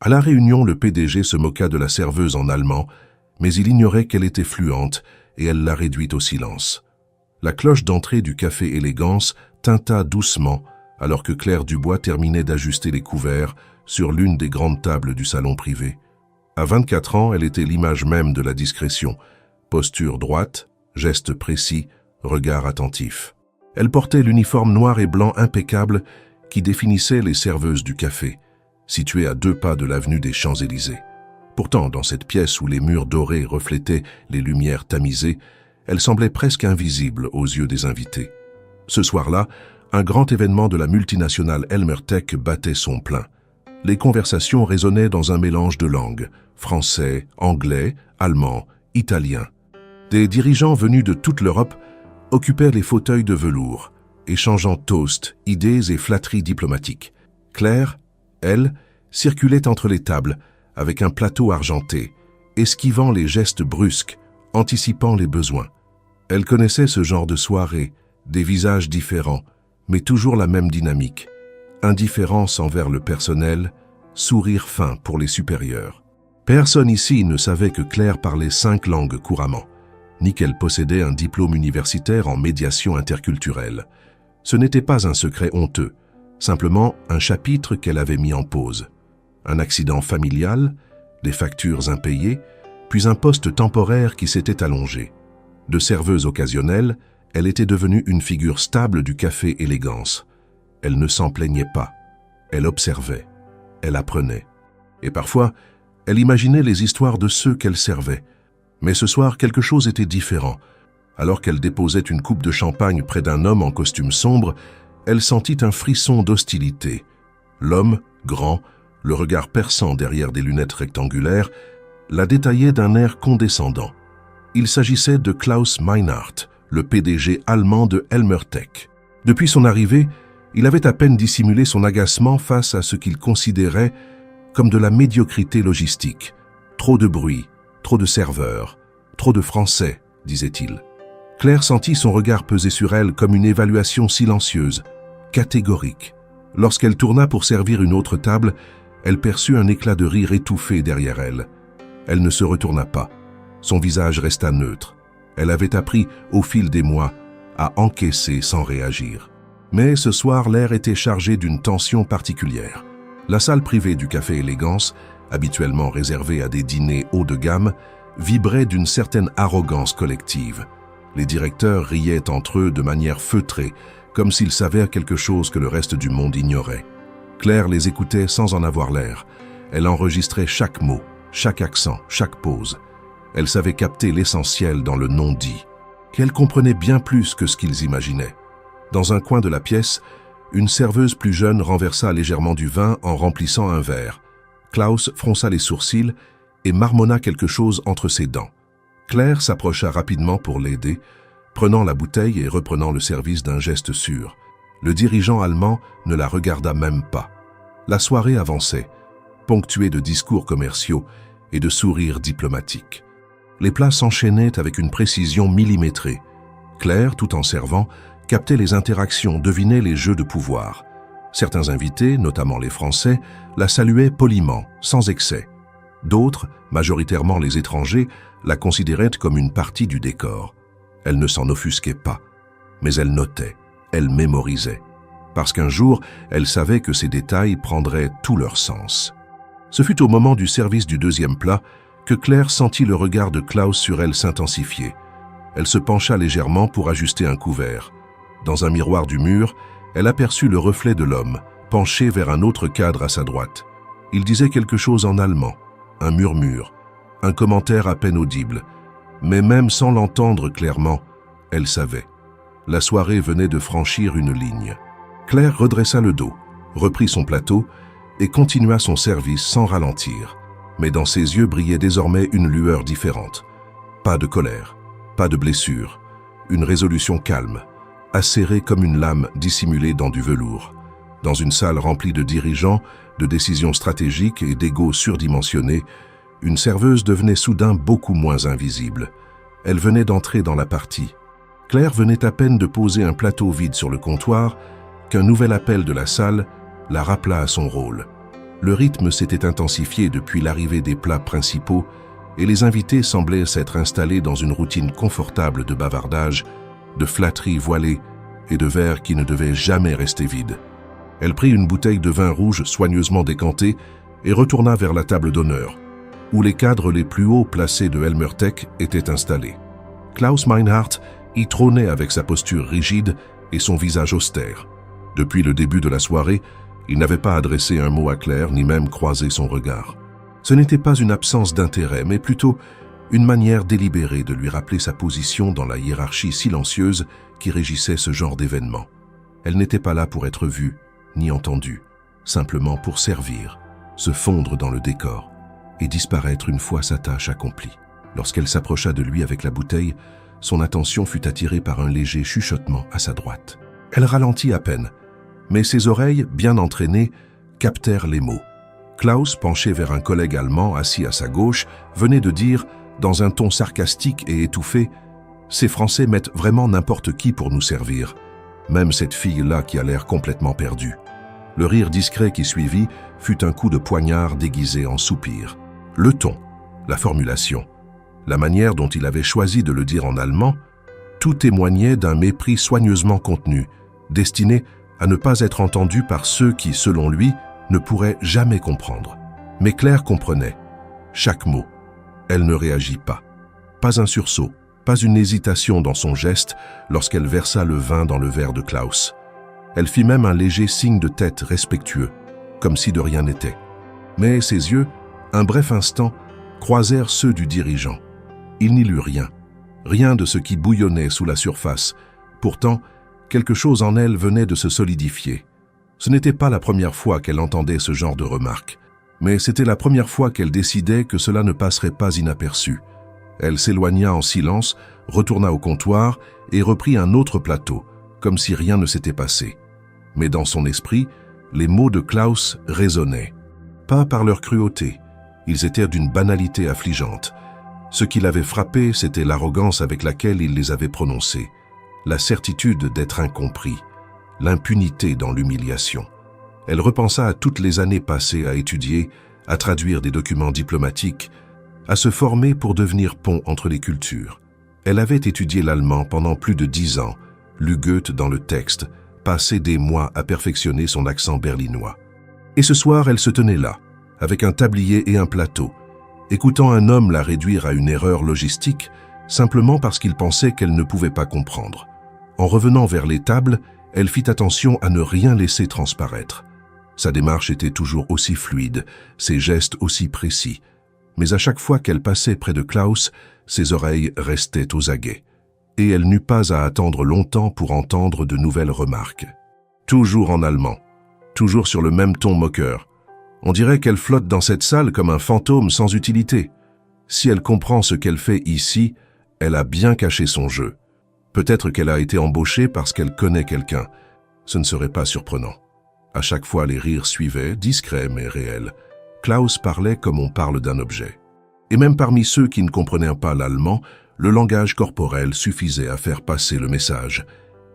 À la réunion, le PDG se moqua de la serveuse en allemand, mais il ignorait qu'elle était fluente et elle la réduit au silence. La cloche d'entrée du café Élégance tinta doucement alors que Claire Dubois terminait d'ajuster les couverts sur l'une des grandes tables du salon privé. À 24 ans, elle était l'image même de la discrétion. Posture droite, geste précis, regard attentif. Elle portait l'uniforme noir et blanc impeccable qui définissait les serveuses du café, situé à 2 pas de l'avenue des Champs-Élysées. Pourtant, dans cette pièce où les murs dorés reflétaient les lumières tamisées, elle semblait presque invisible aux yeux des invités. Ce soir-là, un grand événement de la multinationale Elmertech battait son plein. Les conversations résonnaient dans un mélange de langues, français, anglais, allemand, italien. Des dirigeants venus de toute l'Europe occupaient les fauteuils de velours, échangeant toasts, idées et flatteries diplomatiques. Claire, elle, circulait entre les tables, avec un plateau argenté, esquivant les gestes brusques, anticipant les besoins. Elle connaissait ce genre de soirée, des visages différents, mais toujours la même dynamique. Indifférence envers le personnel, sourire fin pour les supérieurs. Personne ici ne savait que Claire parlait 5 langues couramment, ni qu'elle possédait un diplôme universitaire en médiation interculturelle. Ce n'était pas un secret honteux, simplement un chapitre qu'elle avait mis en pause. Un accident familial, des factures impayées, puis un poste temporaire qui s'était allongé. De serveuse occasionnelle, elle était devenue une figure stable du café Élégance. Elle ne s'en plaignait pas. Elle observait. Elle apprenait. Et parfois, elle imaginait les histoires de ceux qu'elle servait. Mais ce soir, quelque chose était différent. Alors qu'elle déposait une coupe de champagne près d'un homme en costume sombre, elle sentit un frisson d'hostilité. L'homme, grand, le regard perçant derrière des lunettes rectangulaires, la détaillait d'un air condescendant. Il s'agissait de Klaus Meinhardt, le PDG allemand de Elmertech. Depuis son arrivée, il avait à peine dissimulé son agacement face à ce qu'il considérait comme de la médiocrité logistique. Trop de bruit, trop de serveurs, trop de Français, disait-il. Claire sentit son regard peser sur elle comme une évaluation silencieuse, catégorique. Lorsqu'elle tourna pour servir une autre table, elle perçut un éclat de rire étouffé derrière elle. Elle ne se retourna pas. Son visage resta neutre. Elle avait appris, au fil des mois, à encaisser sans réagir. Mais ce soir, l'air était chargé d'une tension particulière. La salle privée du café Élégance, habituellement réservée à des dîners haut de gamme, vibrait d'une certaine arrogance collective. Les directeurs riaient entre eux de manière feutrée, comme s'ils savaient quelque chose que le reste du monde ignorait. Claire les écoutait sans en avoir l'air. Elle enregistrait chaque mot, chaque accent, chaque pause. Elle savait capter l'essentiel dans le non-dit, qu'elle comprenait bien plus que ce qu'ils imaginaient. Dans un coin de la pièce, une serveuse plus jeune renversa légèrement du vin en remplissant un verre. Klaus fronça les sourcils et marmonna quelque chose entre ses dents. Claire s'approcha rapidement pour l'aider, prenant la bouteille et reprenant le service d'un geste sûr. Le dirigeant allemand ne la regarda même pas. La soirée avançait, ponctuée de discours commerciaux et de sourires diplomatiques. Les plats s'enchaînaient avec une précision millimétrée. Claire, tout en servant, captait les interactions, devinait les jeux de pouvoir. Certains invités, notamment les Français, la saluaient poliment, sans excès. D'autres, majoritairement les étrangers, la considéraient comme une partie du décor. Elle ne s'en offusquait pas, mais elle notait, elle mémorisait. Parce qu'un jour, elle savait que ces détails prendraient tout leur sens. Ce fut au moment du service du deuxième plat que Claire sentit le regard de Klaus sur elle s'intensifier. Elle se pencha légèrement pour ajuster un couvert. Dans un miroir du mur, elle aperçut le reflet de l'homme, penché vers un autre cadre à sa droite. Il disait quelque chose en allemand, un murmure, un commentaire à peine audible. Mais même sans l'entendre clairement, elle savait. La soirée venait de franchir une ligne. Claire redressa le dos, reprit son plateau et continua son service sans ralentir. Mais dans ses yeux brillait désormais une lueur différente. Pas de colère, pas de blessure, une résolution calme, acérée comme une lame dissimulée dans du velours. Dans une salle remplie de dirigeants, de décisions stratégiques et d'égos surdimensionnés, une serveuse devenait soudain beaucoup moins invisible. Elle venait d'entrer dans la partie. Claire venait à peine de poser un plateau vide sur le comptoir qu'un nouvel appel de la salle la rappela à son rôle. Le rythme s'était intensifié depuis l'arrivée des plats principaux et les invités semblaient s'être installés dans une routine confortable de bavardage, de flatteries voilées et de verres qui ne devaient jamais rester vides. Elle prit une bouteille de vin rouge soigneusement décantée et retourna vers la table d'honneur, où les cadres les plus hauts placés de Helmertech étaient installés. Klaus Meinhardt y trônait avec sa posture rigide et son visage austère. Depuis le début de la soirée, il n'avait pas adressé un mot à Claire, ni même croisé son regard. Ce n'était pas une absence d'intérêt, mais plutôt une manière délibérée de lui rappeler sa position dans la hiérarchie silencieuse qui régissait ce genre d'événement. Elle n'était pas là pour être vue, ni entendue, simplement pour servir, se fondre dans le décor et disparaître une fois sa tâche accomplie. Lorsqu'elle s'approcha de lui avec la bouteille, son attention fut attirée par un léger chuchotement à sa droite. Elle ralentit à peine, mais ses oreilles, bien entraînées, captèrent les mots. Klaus, penché vers un collègue allemand assis à sa gauche, venait de dire, dans un ton sarcastique et étouffé, « Ces Français mettent vraiment n'importe qui pour nous servir, même cette fille-là qui a l'air complètement perdue. » Le rire discret qui suivit fut un coup de poignard déguisé en soupir. Le ton, la formulation, la manière dont il avait choisi de le dire en allemand, tout témoignait d'un mépris soigneusement contenu, destiné à ne pas être entendu par ceux qui, selon lui, ne pourraient jamais comprendre. Mais Claire comprenait. Chaque mot. Elle ne réagit pas. Pas un sursaut, pas une hésitation dans son geste lorsqu'elle versa le vin dans le verre de Klaus. Elle fit même un léger signe de tête respectueux, comme si de rien n'était. Mais ses yeux, un bref instant, croisèrent ceux du dirigeant. Il n'y lut rien, rien de ce qui bouillonnait sous la surface. Pourtant, quelque chose en elle venait de se solidifier. Ce n'était pas la première fois qu'elle entendait ce genre de remarques, mais c'était la première fois qu'elle décidait que cela ne passerait pas inaperçu. Elle s'éloigna en silence, retourna au comptoir et reprit un autre plateau, comme si rien ne s'était passé. Mais dans son esprit, les mots de Klaus résonnaient. Pas par leur cruauté, ils étaient d'une banalité affligeante. Ce qui l'avait frappé, c'était l'arrogance avec laquelle il les avait prononcés, la certitude d'être incompris, l'impunité dans l'humiliation. Elle repensa à toutes les années passées à étudier, à traduire des documents diplomatiques, à se former pour devenir pont entre les cultures. Elle avait étudié l'allemand pendant plus de 10 ans, lu Goethe dans le texte, passé des mois à perfectionner son accent berlinois. Et ce soir, elle se tenait là, avec un tablier et un plateau, écoutant un homme la réduire à une erreur logistique, simplement parce qu'il pensait qu'elle ne pouvait pas comprendre. En revenant vers les tables, elle fit attention à ne rien laisser transparaître. Sa démarche était toujours aussi fluide, ses gestes aussi précis. Mais à chaque fois qu'elle passait près de Klaus, ses oreilles restaient aux aguets. Et elle n'eut pas à attendre longtemps pour entendre de nouvelles remarques. Toujours en allemand, toujours sur le même ton moqueur. On dirait qu'elle flotte dans cette salle comme un fantôme sans utilité. Si elle comprend ce qu'elle fait ici, elle a bien caché son jeu. Peut-être qu'elle a été embauchée parce qu'elle connaît quelqu'un. Ce ne serait pas surprenant. À chaque fois, les rires suivaient, discrets mais réels. Klaus parlait comme on parle d'un objet. Et même parmi ceux qui ne comprenaient pas l'allemand, le langage corporel suffisait à faire passer le message.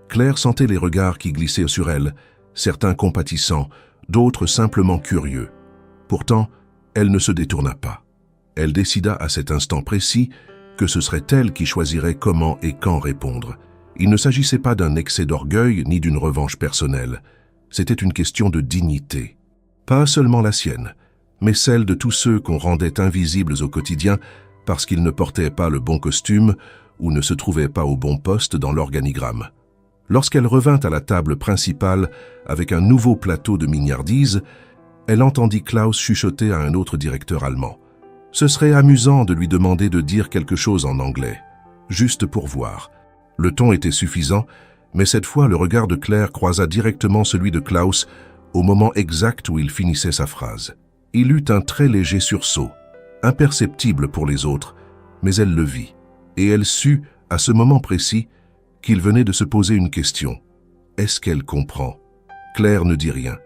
Claire sentait les regards qui glissaient sur elle, certains compatissants, d'autres simplement curieux. Pourtant, elle ne se détourna pas. Elle décida à cet instant précis que ce serait elle qui choisirait comment et quand répondre. Il ne s'agissait pas d'un excès d'orgueil ni d'une revanche personnelle. C'était une question de dignité. Pas seulement la sienne, mais celle de tous ceux qu'on rendait invisibles au quotidien parce qu'ils ne portaient pas le bon costume ou ne se trouvaient pas au bon poste dans l'organigramme. Lorsqu'elle revint à la table principale avec un nouveau plateau de mignardises, elle entendit Klaus chuchoter à un autre directeur allemand. Ce serait amusant de lui demander de dire quelque chose en anglais, juste pour voir. Le ton était suffisant, mais cette fois le regard de Claire croisa directement celui de Klaus au moment exact où il finissait sa phrase. Il eut un très léger sursaut, imperceptible pour les autres, mais elle le vit, et elle sut, à ce moment précis, qu'il venait de se poser une question. Est-ce qu'elle comprend? Claire ne dit rien.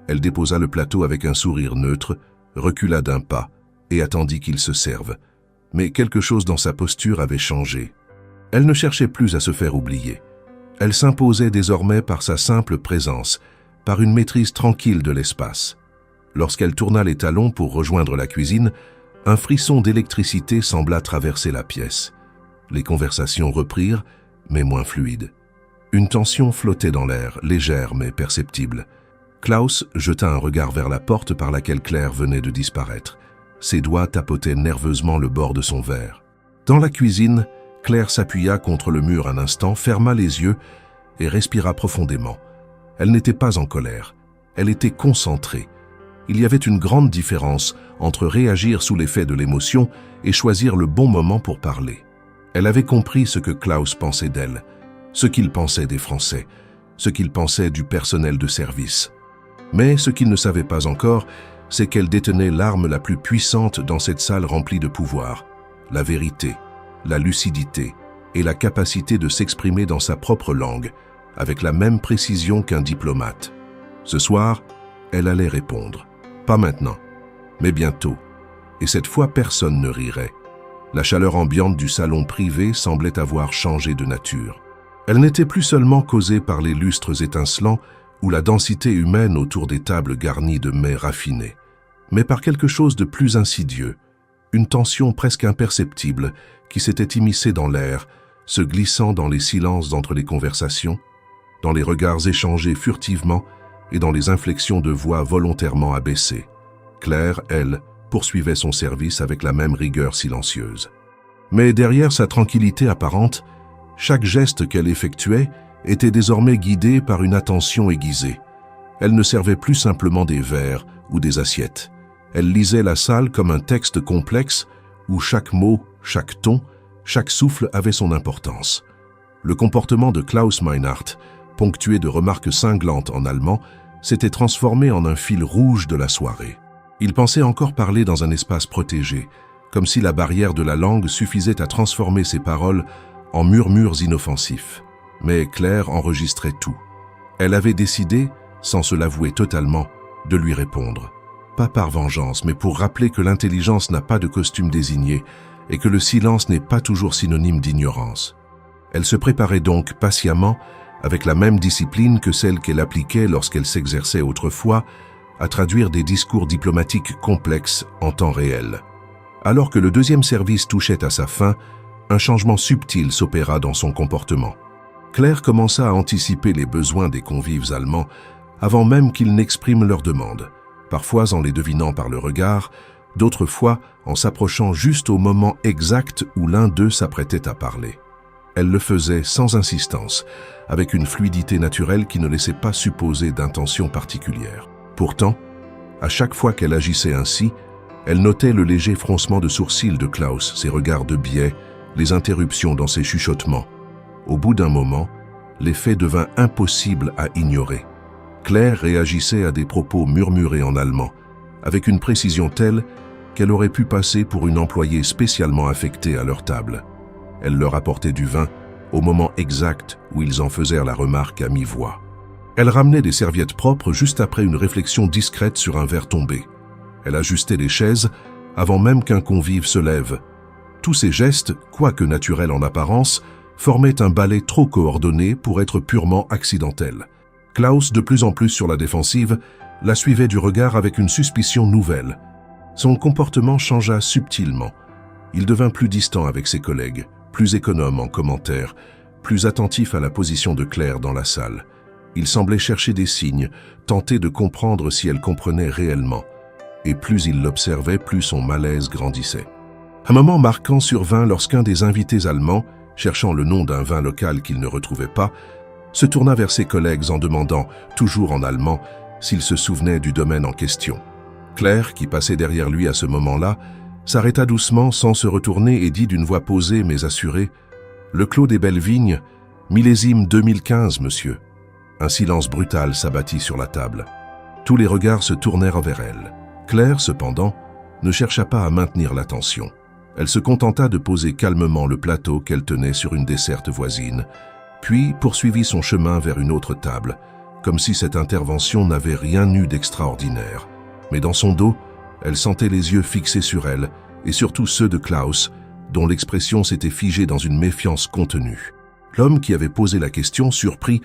Elle déposa le plateau avec un sourire neutre, recula d'un pas et attendit qu'il se serve. Mais quelque chose dans sa posture avait changé. Elle ne cherchait plus à se faire oublier. Elle s'imposait désormais par sa simple présence, par une maîtrise tranquille de l'espace. Lorsqu'elle tourna les talons pour rejoindre la cuisine, un frisson d'électricité sembla traverser la pièce. Les conversations reprirent, mais moins fluides. Une tension flottait dans l'air, légère mais perceptible. Klaus jeta un regard vers la porte par laquelle Claire venait de disparaître. Ses doigts tapotaient nerveusement le bord de son verre. Dans la cuisine, Claire s'appuya contre le mur un instant, ferma les yeux et respira profondément. Elle n'était pas en colère, elle était concentrée. Il y avait une grande différence entre réagir sous l'effet de l'émotion et choisir le bon moment pour parler. Elle avait compris ce que Klaus pensait d'elle, ce qu'il pensait des Français, ce qu'il pensait du personnel de service. Mais ce qu'il ne savait pas encore, c'est qu'elle détenait l'arme la plus puissante dans cette salle remplie de pouvoir, la vérité, la lucidité et la capacité de s'exprimer dans sa propre langue, avec la même précision qu'un diplomate. Ce soir, elle allait répondre. Pas maintenant, mais bientôt. Et cette fois, personne ne rirait. La chaleur ambiante du salon privé semblait avoir changé de nature. Elle n'était plus seulement causée par les lustres étincelants ou la densité humaine autour des tables garnies de mets raffinés, mais par quelque chose de plus insidieux, une tension presque imperceptible qui s'était immiscée dans l'air, se glissant dans les silences d'entre les conversations, dans les regards échangés furtivement et dans les inflexions de voix volontairement abaissées. Claire, elle, poursuivait son service avec la même rigueur silencieuse. Mais derrière sa tranquillité apparente, chaque geste qu'elle effectuait était désormais guidé par une attention aiguisée. Elle ne servait plus simplement des verres ou des assiettes. Elle lisait la salle comme un texte complexe où chaque mot, chaque ton, chaque souffle avait son importance. Le comportement de Klaus Meinhardt, ponctué de remarques cinglantes en allemand, s'était transformé en un fil rouge de la soirée. Il pensait encore parler dans un espace protégé, comme si la barrière de la langue suffisait à transformer ses paroles en murmures inoffensifs. Mais Claire enregistrait tout. Elle avait décidé, sans se l'avouer totalement, de lui répondre. Pas par vengeance, mais pour rappeler que l'intelligence n'a pas de costume désigné et que le silence n'est pas toujours synonyme d'ignorance. Elle se préparait donc patiemment, avec la même discipline que celle qu'elle appliquait lorsqu'elle s'exerçait autrefois, à traduire des discours diplomatiques complexes en temps réel. Alors que le deuxième service touchait à sa fin, un changement subtil s'opéra dans son comportement. Claire commença à anticiper les besoins des convives allemands avant même qu'ils n'expriment leurs demandes, parfois en les devinant par le regard, d'autres fois en s'approchant juste au moment exact où l'un d'eux s'apprêtait à parler. Elle le faisait sans insistance, avec une fluidité naturelle qui ne laissait pas supposer d'intention particulière. Pourtant, à chaque fois qu'elle agissait ainsi, elle notait le léger froncement de sourcils de Klaus, ses regards de biais, les interruptions dans ses chuchotements. Au bout d'un moment, l'effet devint impossible à ignorer. Claire réagissait à des propos murmurés en allemand, avec une précision telle qu'elle aurait pu passer pour une employée spécialement affectée à leur table. Elle leur apportait du vin au moment exact où ils en faisèrent la remarque à mi-voix. Elle ramenait des serviettes propres juste après une réflexion discrète sur un verre tombé. Elle ajustait les chaises avant même qu'un convive se lève. Tous ces gestes, quoique naturels en apparence, formaient un ballet trop coordonné pour être purement accidentel. Klaus, de plus en plus sur la défensive, la suivait du regard avec une suspicion nouvelle. Son comportement changea subtilement. Il devint plus distant avec ses collègues, plus économe en commentaires, plus attentif à la position de Claire dans la salle. Il semblait chercher des signes, tenter de comprendre si elle comprenait réellement. Et plus il l'observait, plus son malaise grandissait. Un moment marquant survint lorsqu'un des invités allemands, cherchant le nom d'un vin local qu'il ne retrouvait pas, se tourna vers ses collègues en demandant, toujours en allemand, s'ils se souvenaient du domaine en question. Claire, qui passait derrière lui à ce moment-là, s'arrêta doucement sans se retourner et dit d'une voix posée mais assurée « Le Clos des Belles Vignes, millésime 2015, monsieur ». Un silence brutal s'abattit sur la table. Tous les regards se tournèrent vers elle. Claire, cependant, ne chercha pas à maintenir l'attention. Elle se contenta de poser calmement le plateau qu'elle tenait sur une desserte voisine, puis poursuivit son chemin vers une autre table, comme si cette intervention n'avait rien eu d'extraordinaire. Mais dans son dos, elle sentait les yeux fixés sur elle, et surtout ceux de Klaus, dont l'expression s'était figée dans une méfiance contenue. L'homme qui avait posé la question, surpris,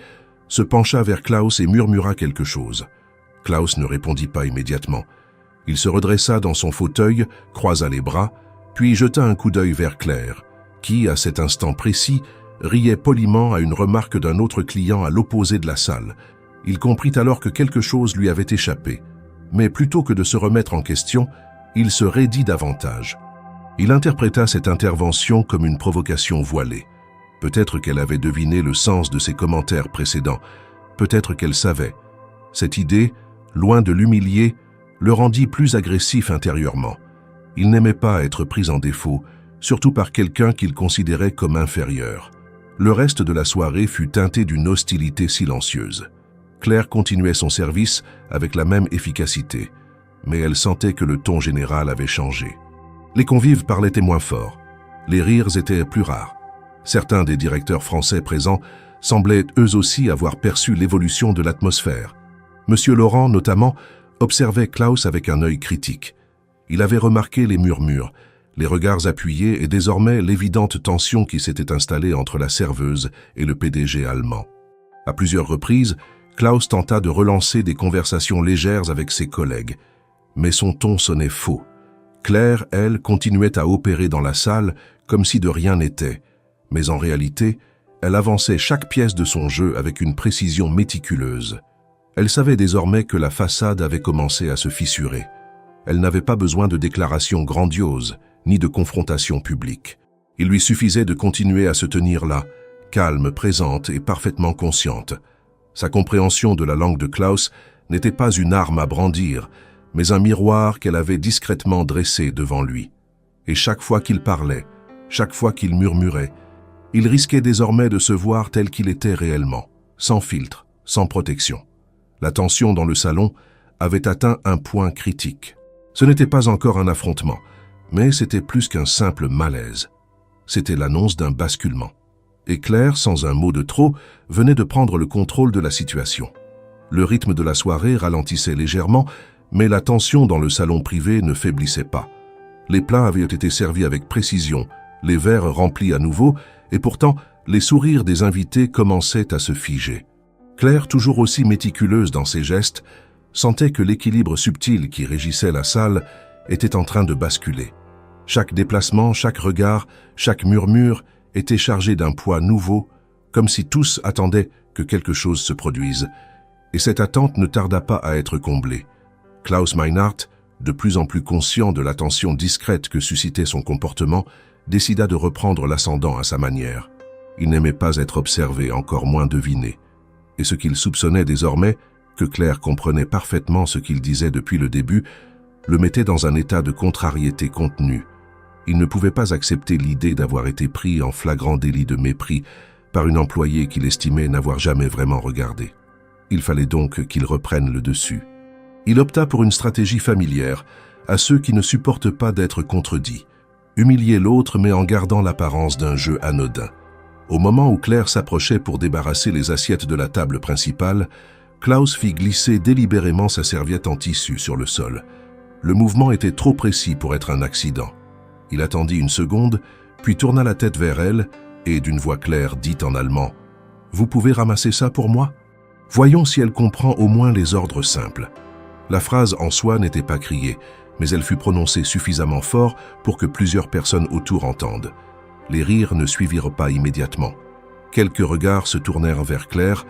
se pencha vers Klaus et murmura quelque chose. Klaus ne répondit pas immédiatement. Il se redressa dans son fauteuil, croisa les bras, puis jeta un coup d'œil vers Claire, qui, à cet instant précis, riait poliment à une remarque d'un autre client à l'opposé de la salle. Il comprit alors que quelque chose lui avait échappé. Mais plutôt que de se remettre en question, il se raidit davantage. Il interpréta cette intervention comme une provocation voilée. Peut-être qu'elle avait deviné le sens de ses commentaires précédents. Peut-être qu'elle savait. Cette idée, loin de l'humilier, le rendit plus agressif intérieurement. Il n'aimait pas être pris en défaut, surtout par quelqu'un qu'il considérait comme inférieur. Le reste de la soirée fut teinté d'une hostilité silencieuse. Claire continuait son service avec la même efficacité, mais elle sentait que le ton général avait changé. Les convives parlaient moins fort. Les rires étaient plus rares. Certains des directeurs français présents semblaient eux aussi avoir perçu l'évolution de l'atmosphère. Monsieur Laurent, notamment, observait Klaus avec un œil critique. Il avait remarqué les murmures, les regards appuyés et désormais l'évidente tension qui s'était installée entre la serveuse et le PDG allemand. À plusieurs reprises, Klaus tenta de relancer des conversations légères avec ses collègues, mais son ton sonnait faux. Claire, elle, continuait à opérer dans la salle comme si de rien n'était, mais en réalité, elle avançait chaque pièce de son jeu avec une précision méticuleuse. Elle savait désormais que la façade avait commencé à se fissurer. Elle n'avait pas besoin de déclarations grandioses, ni de confrontations publiques. Il lui suffisait de continuer à se tenir là, calme, présente et parfaitement consciente. Sa compréhension de la langue de Klaus n'était pas une arme à brandir, mais un miroir qu'elle avait discrètement dressé devant lui. Et chaque fois qu'il parlait, chaque fois qu'il murmurait, il risquait désormais de se voir tel qu'il était réellement, sans filtre, sans protection. La tension dans le salon avait atteint un point critique. Ce n'était pas encore un affrontement, mais c'était plus qu'un simple malaise. C'était l'annonce d'un basculement. Et Claire, sans un mot de trop, venait de prendre le contrôle de la situation. Le rythme de la soirée ralentissait légèrement, mais la tension dans le salon privé ne faiblissait pas. Les plats avaient été servis avec précision, les verres remplis à nouveau, et pourtant, les sourires des invités commençaient à se figer. Claire, toujours aussi méticuleuse dans ses gestes, sentait que l'équilibre subtil qui régissait la salle était en train de basculer. Chaque déplacement, chaque regard, chaque murmure était chargé d'un poids nouveau, comme si tous attendaient que quelque chose se produise. Et cette attente ne tarda pas à être comblée. Klaus Meinhardt, de plus en plus conscient de l'attention discrète que suscitait son comportement, décida de reprendre l'ascendant à sa manière. Il n'aimait pas être observé, encore moins deviné. Et ce qu'il soupçonnait désormais, que Claire comprenait parfaitement ce qu'il disait depuis le début, le mettait dans un état de contrariété contenue. Il ne pouvait pas accepter l'idée d'avoir été pris en flagrant délit de mépris par une employée qu'il estimait n'avoir jamais vraiment regardé. Il fallait donc qu'il reprenne le dessus. Il opta pour une stratégie familière, à ceux qui ne supportent pas d'être contredits. Humilier l'autre mais en gardant l'apparence d'un jeu anodin. Au moment où Claire s'approchait pour débarrasser les assiettes de la table principale, Klaus fit glisser délibérément sa serviette en tissu sur le sol. Le mouvement était trop précis pour être un accident. Il attendit une seconde, puis tourna la tête vers elle et, d'une voix claire, dit en allemand « Vous pouvez ramasser ça pour moi ?» Voyons si elle comprend au moins les ordres simples. La phrase en soi n'était pas criée, mais elle fut prononcée suffisamment fort pour que plusieurs personnes autour entendent. Les rires ne suivirent pas immédiatement. Quelques regards se tournèrent vers Claire,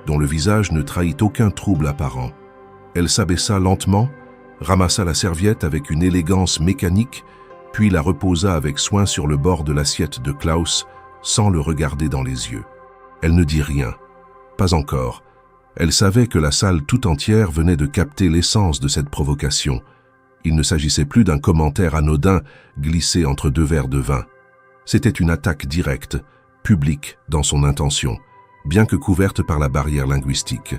dont le visage ne trahit aucun trouble apparent. Elle s'abaissa lentement, ramassa la serviette avec une élégance mécanique, puis la reposa avec soin sur le bord de l'assiette de Klaus, sans le regarder dans les yeux. Elle ne dit rien. Pas encore. Elle savait que la salle tout entière venait de capter l'essence de cette provocation. Il ne s'agissait plus d'un commentaire anodin glissé entre deux verres de vin. C'était une attaque directe, publique dans son intention, bien que couverte par la barrière linguistique.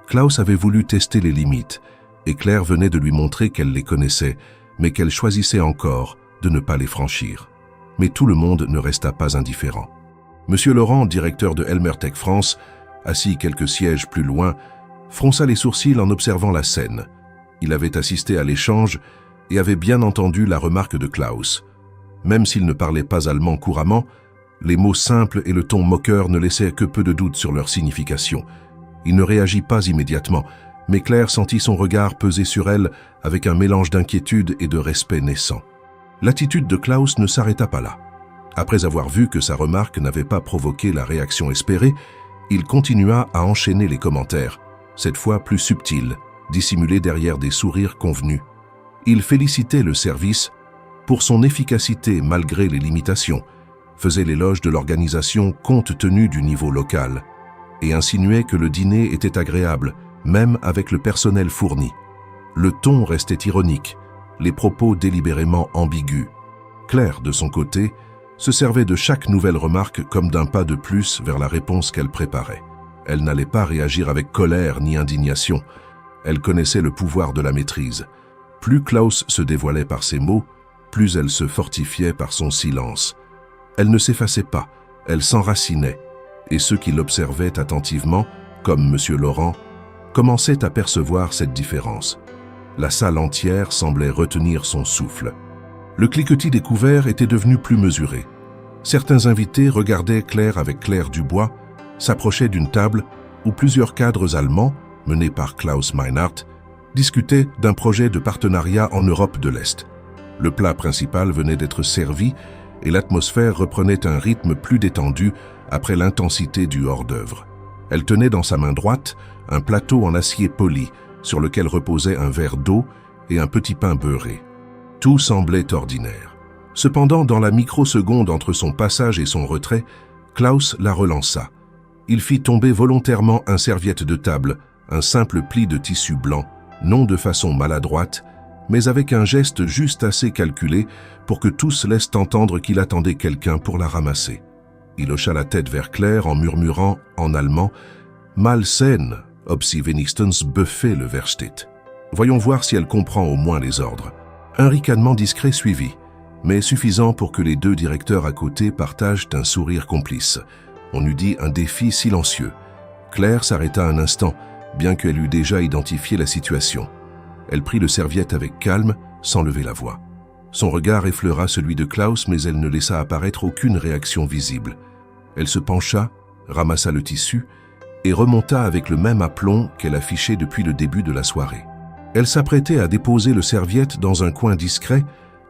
Klaus avait voulu tester les limites, et Claire venait de lui montrer qu'elle les connaissait, mais qu'elle choisissait encore de ne pas les franchir. Mais tout le monde ne resta pas indifférent. Monsieur Laurent, directeur de Helmertech France, assis quelques sièges plus loin, fronça les sourcils en observant la scène. Il avait assisté à l'échange et avait bien entendu la remarque de Klaus. Même s'il ne parlait pas allemand couramment, les mots simples et le ton moqueur ne laissaient que peu de doute sur leur signification. Il ne réagit pas immédiatement, mais Claire sentit son regard peser sur elle avec un mélange d'inquiétude et de respect naissant. L'attitude de Klaus ne s'arrêta pas là. Après avoir vu que sa remarque n'avait pas provoqué la réaction espérée, il continua à enchaîner les commentaires, cette fois plus subtils, dissimulés derrière des sourires convenus. Il félicitait le service pour son efficacité malgré les limitations, faisait l'éloge de l'organisation compte tenu du niveau local, et insinuait que le dîner était agréable, même avec le personnel fourni. Le ton restait ironique, les propos délibérément ambigus. Claire, de son côté, se servait de chaque nouvelle remarque comme d'un pas de plus vers la réponse qu'elle préparait. Elle n'allait pas réagir avec colère ni indignation. Elle connaissait le pouvoir de la maîtrise. Plus Klaus se dévoilait par ses mots, plus elle se fortifiait par son silence. Elle ne s'effaçait pas, elle s'enracinait, et ceux qui l'observaient attentivement, comme M. Laurent, commençaient à percevoir cette différence. La salle entière semblait retenir son souffle. Le cliquetis des couverts était devenu plus mesuré. Certains invités regardaient Claire avec Claire Dubois, s'approchaient d'une table où plusieurs cadres allemands, menés par Klaus Meinhardt, discutaient d'un projet de partenariat en Europe de l'Est. Le plat principal venait d'être servi et l'atmosphère reprenait un rythme plus détendu après l'intensité du hors-d'œuvre. Elle tenait dans sa main droite un plateau en acier poli sur lequel reposait un verre d'eau et un petit pain beurré. Tout semblait ordinaire. Cependant, dans la microseconde entre son passage et son retrait, Klaus la relança. Il fit tomber volontairement un serviette de table, un simple pli de tissu blanc, non de façon maladroite, mais avec un geste juste assez calculé pour que tous laissent entendre qu'il attendait quelqu'un pour la ramasser. Il hocha la tête vers Claire en murmurant, en allemand, « Malsain, ob sie wenigstens Buffet le versteht ». Voyons voir si elle comprend au moins les ordres. Un ricanement discret suivit, mais suffisant pour que les deux directeurs à côté partagent un sourire complice. On eût dit un défi silencieux. Claire s'arrêta un instant, bien qu'elle eût déjà identifié la situation. Elle prit le serviette avec calme, sans lever la voix. Son regard effleura celui de Klaus, mais elle ne laissa apparaître aucune réaction visible. Elle se pencha, ramassa le tissu et remonta avec le même aplomb qu'elle affichait depuis le début de la soirée. Elle s'apprêtait à déposer le serviette dans un coin discret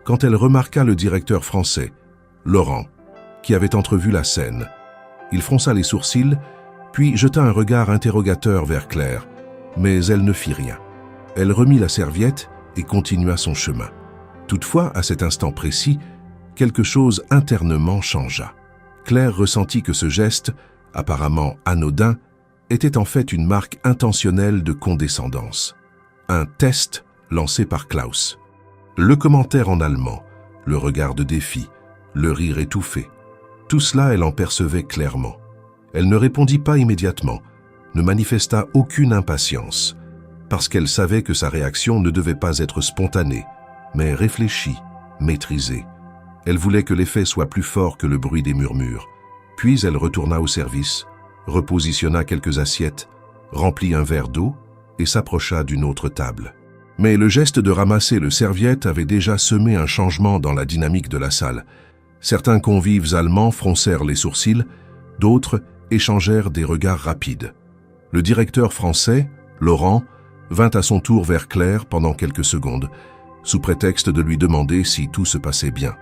quand elle remarqua le directeur français, Laurent, qui avait entrevu la scène. Il fronça les sourcils, puis jeta un regard interrogateur vers Claire, mais elle ne fit rien. Elle remit la serviette et continua son chemin. Toutefois, à cet instant précis, quelque chose internement changea. Claire ressentit que ce geste, apparemment anodin, était en fait une marque intentionnelle de condescendance. Un test lancé par Klaus. Le commentaire en allemand, le regard de défi, le rire étouffé. Tout cela, elle en percevait clairement. Elle ne répondit pas immédiatement, ne manifesta aucune impatience, parce qu'elle savait que sa réaction ne devait pas être spontanée, mais réfléchie, maîtrisée. Elle voulait que l'effet soit plus fort que le bruit des murmures. Puis elle retourna au service, repositionna quelques assiettes, remplit un verre d'eau et s'approcha d'une autre table. Mais le geste de ramasser le serviette avait déjà semé un changement dans la dynamique de la salle. Certains convives allemands froncèrent les sourcils, d'autres échangèrent des regards rapides. Le directeur français, Laurent, vint à son tour vers Claire pendant quelques secondes, sous prétexte de lui demander si tout se passait bien.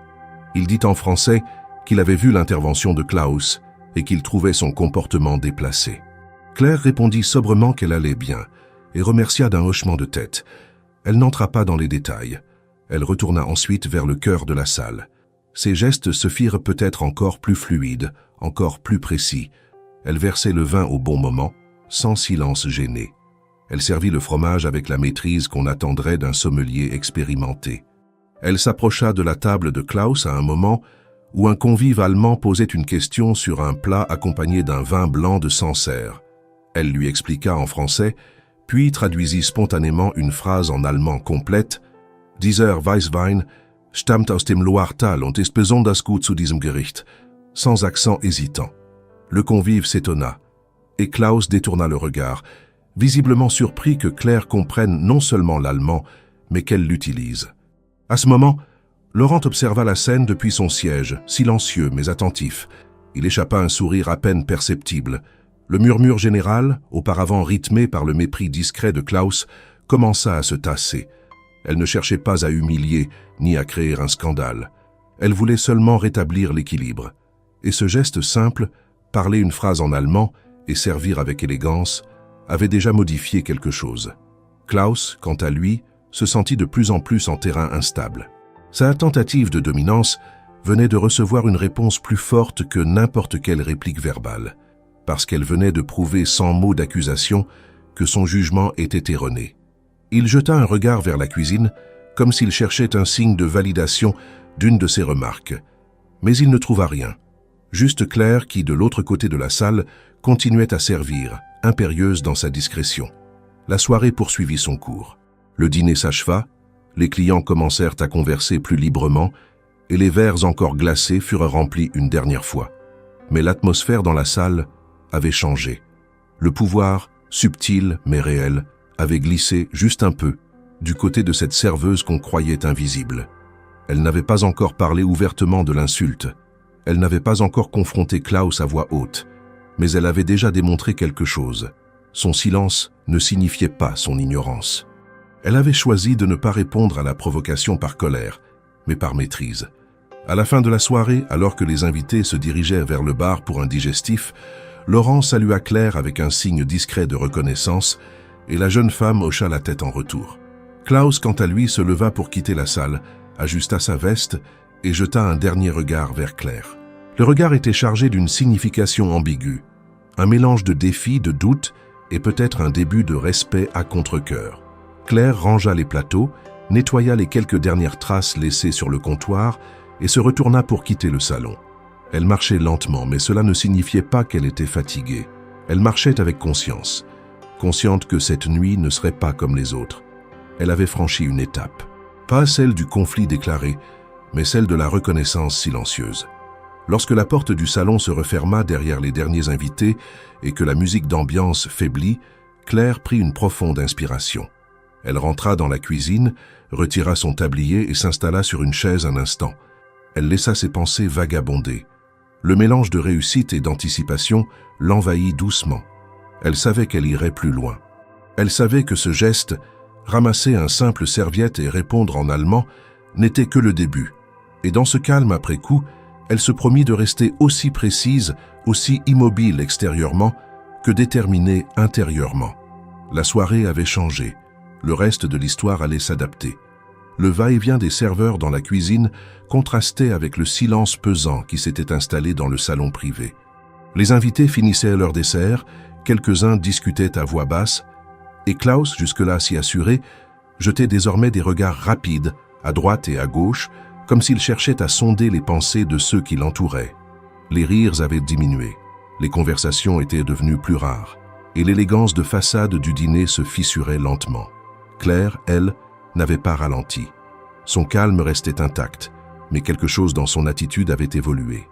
Il dit en français qu'il avait vu l'intervention de Klaus et qu'il trouvait son comportement déplacé. Claire répondit sobrement qu'elle allait bien et remercia d'un hochement de tête. Elle n'entra pas dans les détails. Elle retourna ensuite vers le cœur de la salle. Ses gestes se firent peut-être encore plus fluides, encore plus précis. Elle versait le vin au bon moment, sans silence gêné. Elle servit le fromage avec la maîtrise qu'on attendrait d'un sommelier expérimenté. Elle s'approcha de la table de Klaus à un moment où un convive allemand posait une question sur un plat accompagné d'un vin blanc de Sancerre. Elle lui expliqua en français, puis traduisit spontanément une phrase en allemand complète. « Dieser Weißwein stammt aus dem Loiretal und ist besonders gut zu diesem Gericht », sans accent hésitant. Le convive s'étonna, et Klaus détourna le regard, visiblement surpris que Claire comprenne non seulement l'allemand, mais qu'elle l'utilise. À ce moment, Laurent observa la scène depuis son siège, silencieux mais attentif. Il échappa un sourire à peine perceptible. Le murmure général, auparavant rythmé par le mépris discret de Klaus, commença à se tasser. Elle ne cherchait pas à humilier ni à créer un scandale. Elle voulait seulement rétablir l'équilibre. Et ce geste simple, parler une phrase en allemand et servir avec élégance, avait déjà modifié quelque chose. Klaus, quant à lui, se sentit de plus en plus en terrain instable. Sa tentative de dominance venait de recevoir une réponse plus forte que n'importe quelle réplique verbale, parce qu'elle venait de prouver sans mots d'accusation que son jugement était erroné. Il jeta un regard vers la cuisine, comme s'il cherchait un signe de validation d'une de ses remarques. Mais il ne trouva rien. Juste Claire qui, de l'autre côté de la salle, continuait à servir, impérieuse dans sa discrétion. La soirée poursuivit son cours. Le dîner s'acheva, les clients commencèrent à converser plus librement et les verres encore glacés furent remplis une dernière fois. Mais l'atmosphère dans la salle avait changé. Le pouvoir, subtil mais réel, avait glissé juste un peu du côté de cette serveuse qu'on croyait invisible. Elle n'avait pas encore parlé ouvertement de l'insulte. Elle n'avait pas encore confronté Klaus à voix haute, mais elle avait déjà démontré quelque chose. Son silence ne signifiait pas son ignorance. Elle avait choisi de ne pas répondre à la provocation par colère, mais par maîtrise. À la fin de la soirée, alors que les invités se dirigeaient vers le bar pour un digestif, Laurent salua Claire avec un signe discret de reconnaissance et la jeune femme hocha la tête en retour. Klaus, quant à lui, se leva pour quitter la salle, ajusta sa veste et jeta un dernier regard vers Claire. Le regard était chargé d'une signification ambiguë, un mélange de défi, de doute et peut-être un début de respect à contre-cœur. Claire rangea les plateaux, nettoya les quelques dernières traces laissées sur le comptoir et se retourna pour quitter le salon. Elle marchait lentement, mais cela ne signifiait pas qu'elle était fatiguée. Elle marchait avec conscience, consciente que cette nuit ne serait pas comme les autres. Elle avait franchi une étape, pas celle du conflit déclaré, mais celle de la reconnaissance silencieuse. Lorsque la porte du salon se referma derrière les derniers invités et que la musique d'ambiance faiblit, Claire prit une profonde inspiration. Elle rentra dans la cuisine, retira son tablier et s'installa sur une chaise un instant. Elle laissa ses pensées vagabonder. Le mélange de réussite et d'anticipation l'envahit doucement. Elle savait qu'elle irait plus loin. Elle savait que ce geste, ramasser un simple serviette et répondre en allemand, n'était que le début. Et dans ce calme après coup, elle se promit de rester aussi précise, aussi immobile extérieurement que déterminée intérieurement. La soirée avait changé. Le reste de l'histoire allait s'adapter. Le va-et-vient des serveurs dans la cuisine contrastait avec le silence pesant qui s'était installé dans le salon privé. Les invités finissaient leur dessert, quelques-uns discutaient à voix basse, et Klaus, jusque-là si assuré, jetait désormais des regards rapides, à droite et à gauche, comme s'il cherchait à sonder les pensées de ceux qui l'entouraient. Les rires avaient diminué, les conversations étaient devenues plus rares, et l'élégance de façade du dîner se fissurait lentement. Claire, elle, n'avait pas ralenti. Son calme restait intact, mais quelque chose dans son attitude avait évolué.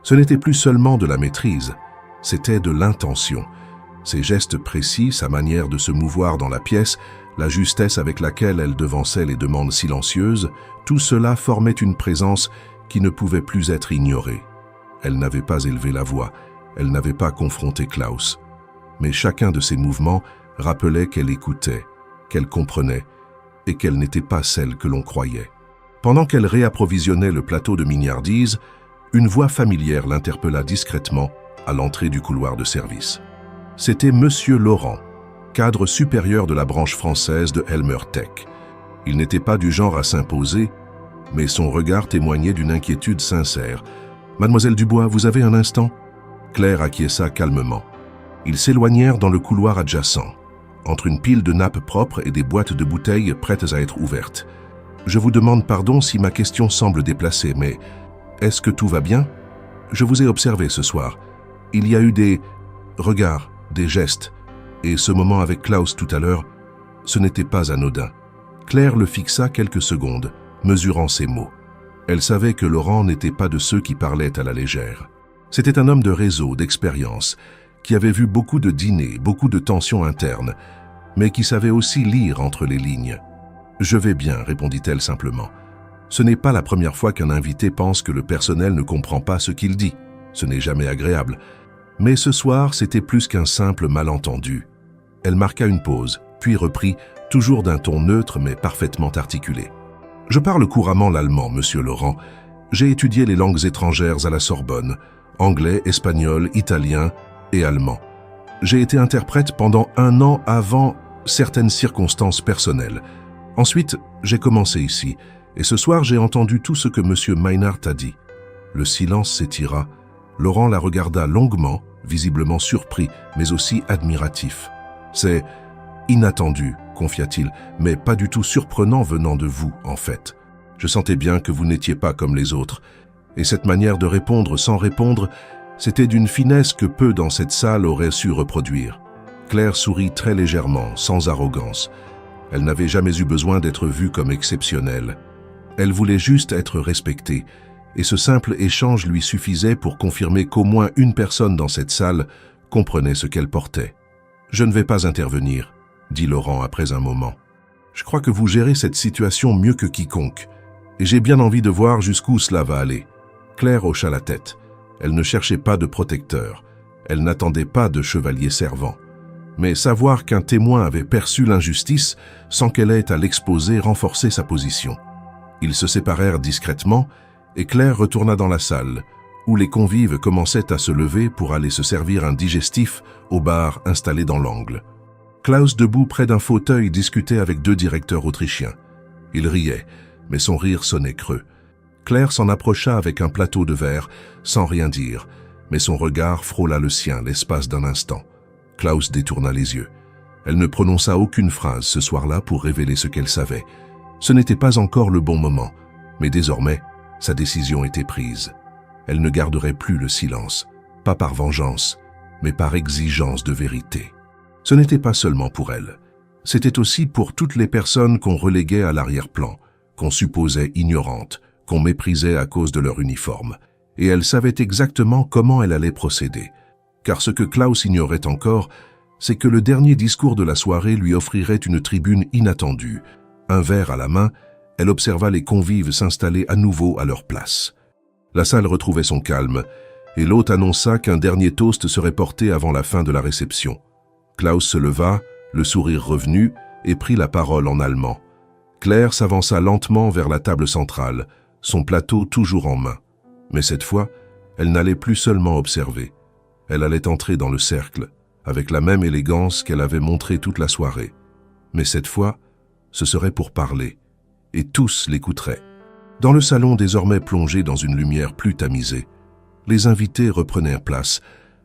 Ce n'était plus seulement de la maîtrise, c'était de l'intention. Ses gestes précis, sa manière de se mouvoir dans la pièce, la justesse avec laquelle elle devançait les demandes silencieuses, tout cela formait une présence qui ne pouvait plus être ignorée. Elle n'avait pas élevé la voix, elle n'avait pas confronté Klaus. Mais chacun de ses mouvements rappelait qu'elle écoutait, qu'elle comprenait, et qu'elle n'était pas celle que l'on croyait. Pendant qu'elle réapprovisionnait le plateau de mignardise, une voix familière l'interpella discrètement à l'entrée du couloir de service. C'était Monsieur Laurent, cadre supérieur de la branche française de Helmer Tech. Il n'était pas du genre à s'imposer, mais son regard témoignait d'une inquiétude sincère. « Mademoiselle Dubois, vous avez un instant ?» Claire acquiesça calmement. Ils s'éloignèrent dans le couloir adjacent, entre une pile de nappes propres et des boîtes de bouteilles prêtes à être ouvertes. « Je vous demande pardon si ma question semble déplacée, mais est-ce que tout va bien? Je vous ai observé ce soir. Il y a eu des regards, des gestes, et ce moment avec Klaus tout à l'heure, ce n'était pas anodin. » Claire le fixa quelques secondes, mesurant ses mots. Elle savait que Laurent n'était pas de ceux qui parlaient à la légère. C'était un homme de réseau, d'expérience, qui avait vu beaucoup de dîners, beaucoup de tensions internes, mais qui savait aussi lire entre les lignes. « Je vais bien », répondit-elle simplement. Ce n'est pas la première fois qu'un invité pense que le personnel ne comprend pas ce qu'il dit. Ce n'est jamais agréable. Mais ce soir, c'était plus qu'un simple malentendu. Elle marqua une pause, puis reprit, toujours d'un ton neutre mais parfaitement articulé. « Je parle couramment l'allemand, monsieur Laurent. J'ai étudié les langues étrangères à la Sorbonne, anglais, espagnol, italien et allemand. J'ai été interprète pendant 1 an avant certaines circonstances personnelles. Ensuite, j'ai commencé ici, et ce soir j'ai entendu tout ce que monsieur Meinhardt a dit. » Le silence s'étira. Laurent la regarda longuement, visiblement surpris, mais aussi admiratif. « C'est inattendu, confia-t-il, mais pas du tout surprenant venant de vous, en fait. Je sentais bien que vous n'étiez pas comme les autres. Et cette manière de répondre sans répondre, c'était d'une finesse que peu dans cette salle auraient su reproduire. » Claire sourit très légèrement, sans arrogance. Elle n'avait jamais eu besoin d'être vue comme exceptionnelle. Elle voulait juste être respectée, et ce simple échange lui suffisait pour confirmer qu'au moins une personne dans cette salle comprenait ce qu'elle portait. « Je ne vais pas intervenir, » dit Laurent après un moment. « Je crois que vous gérez cette situation mieux que quiconque, et j'ai bien envie de voir jusqu'où cela va aller. » Claire hocha la tête. Elle ne cherchait pas de protecteur. Elle n'attendait pas de chevalier servant. Mais savoir qu'un témoin avait perçu l'injustice sans qu'elle ait à l'exposer renforçait sa position. Ils se séparèrent discrètement et Claire retourna dans la salle, où les convives commençaient à se lever pour aller se servir un digestif au bar installé dans l'angle. Klaus, debout près d'un fauteuil, discutait avec 2 directeurs autrichiens. Il riait, mais son rire sonnait creux. Claire s'en approcha avec un plateau de verre, sans rien dire, mais son regard frôla le sien l'espace d'un instant. Klaus détourna les yeux. Elle ne prononça aucune phrase ce soir-là pour révéler ce qu'elle savait. Ce n'était pas encore le bon moment, mais désormais, sa décision était prise. Elle ne garderait plus le silence, pas par vengeance, mais par exigence de vérité. Ce n'était pas seulement pour elle, c'était aussi pour toutes les personnes qu'on reléguait à l'arrière-plan, qu'on supposait ignorantes, qu'on méprisait à cause de leur uniforme. Et elle savait exactement comment elle allait procéder. Car ce que Klaus ignorait encore, c'est que le dernier discours de la soirée lui offrirait une tribune inattendue. Un verre à la main, elle observa les convives s'installer à nouveau à leur place. La salle retrouvait son calme, et l'hôte annonça qu'un dernier toast serait porté avant la fin de la réception. Klaus se leva, le sourire revenu, et prit la parole en allemand. Claire s'avança lentement vers la table centrale, son plateau toujours en main. Mais cette fois, elle n'allait plus seulement observer. Elle allait entrer dans le cercle, avec la même élégance qu'elle avait montrée toute la soirée. Mais cette fois, ce serait pour parler, et tous l'écouteraient. Dans le salon désormais plongé dans une lumière plus tamisée, les invités reprenaient place,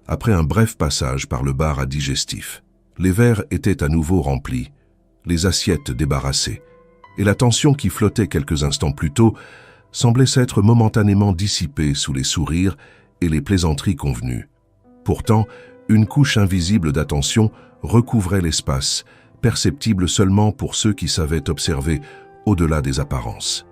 après un bref passage par le bar à digestif. Les verres étaient à nouveau remplis, les assiettes débarrassées, et la tension qui flottait quelques instants plus tôt semblait s'être momentanément dissipée sous les sourires et les plaisanteries convenues. Pourtant, une couche invisible d'attention recouvrait l'espace, perceptible seulement pour ceux qui savaient observer au-delà des apparences.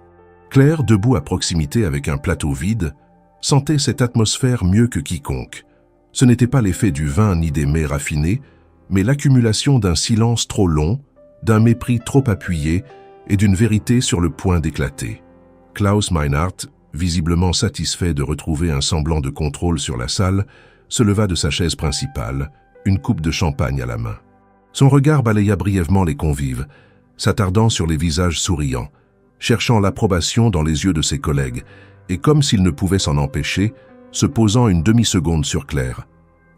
Claire, debout à proximité avec un plateau vide, sentait cette atmosphère mieux que quiconque. Ce n'était pas l'effet du vin ni des mets raffinés, mais l'accumulation d'un silence trop long, d'un mépris trop appuyé et d'une vérité sur le point d'éclater. Klaus Meinhardt, visiblement satisfait de retrouver un semblant de contrôle sur la salle, se leva de sa chaise principale, une coupe de champagne à la main. Son regard balaya brièvement les convives, s'attardant sur les visages souriants, cherchant l'approbation dans les yeux de ses collègues, et comme s'il ne pouvait s'en empêcher, se posant une demi-seconde sur Claire.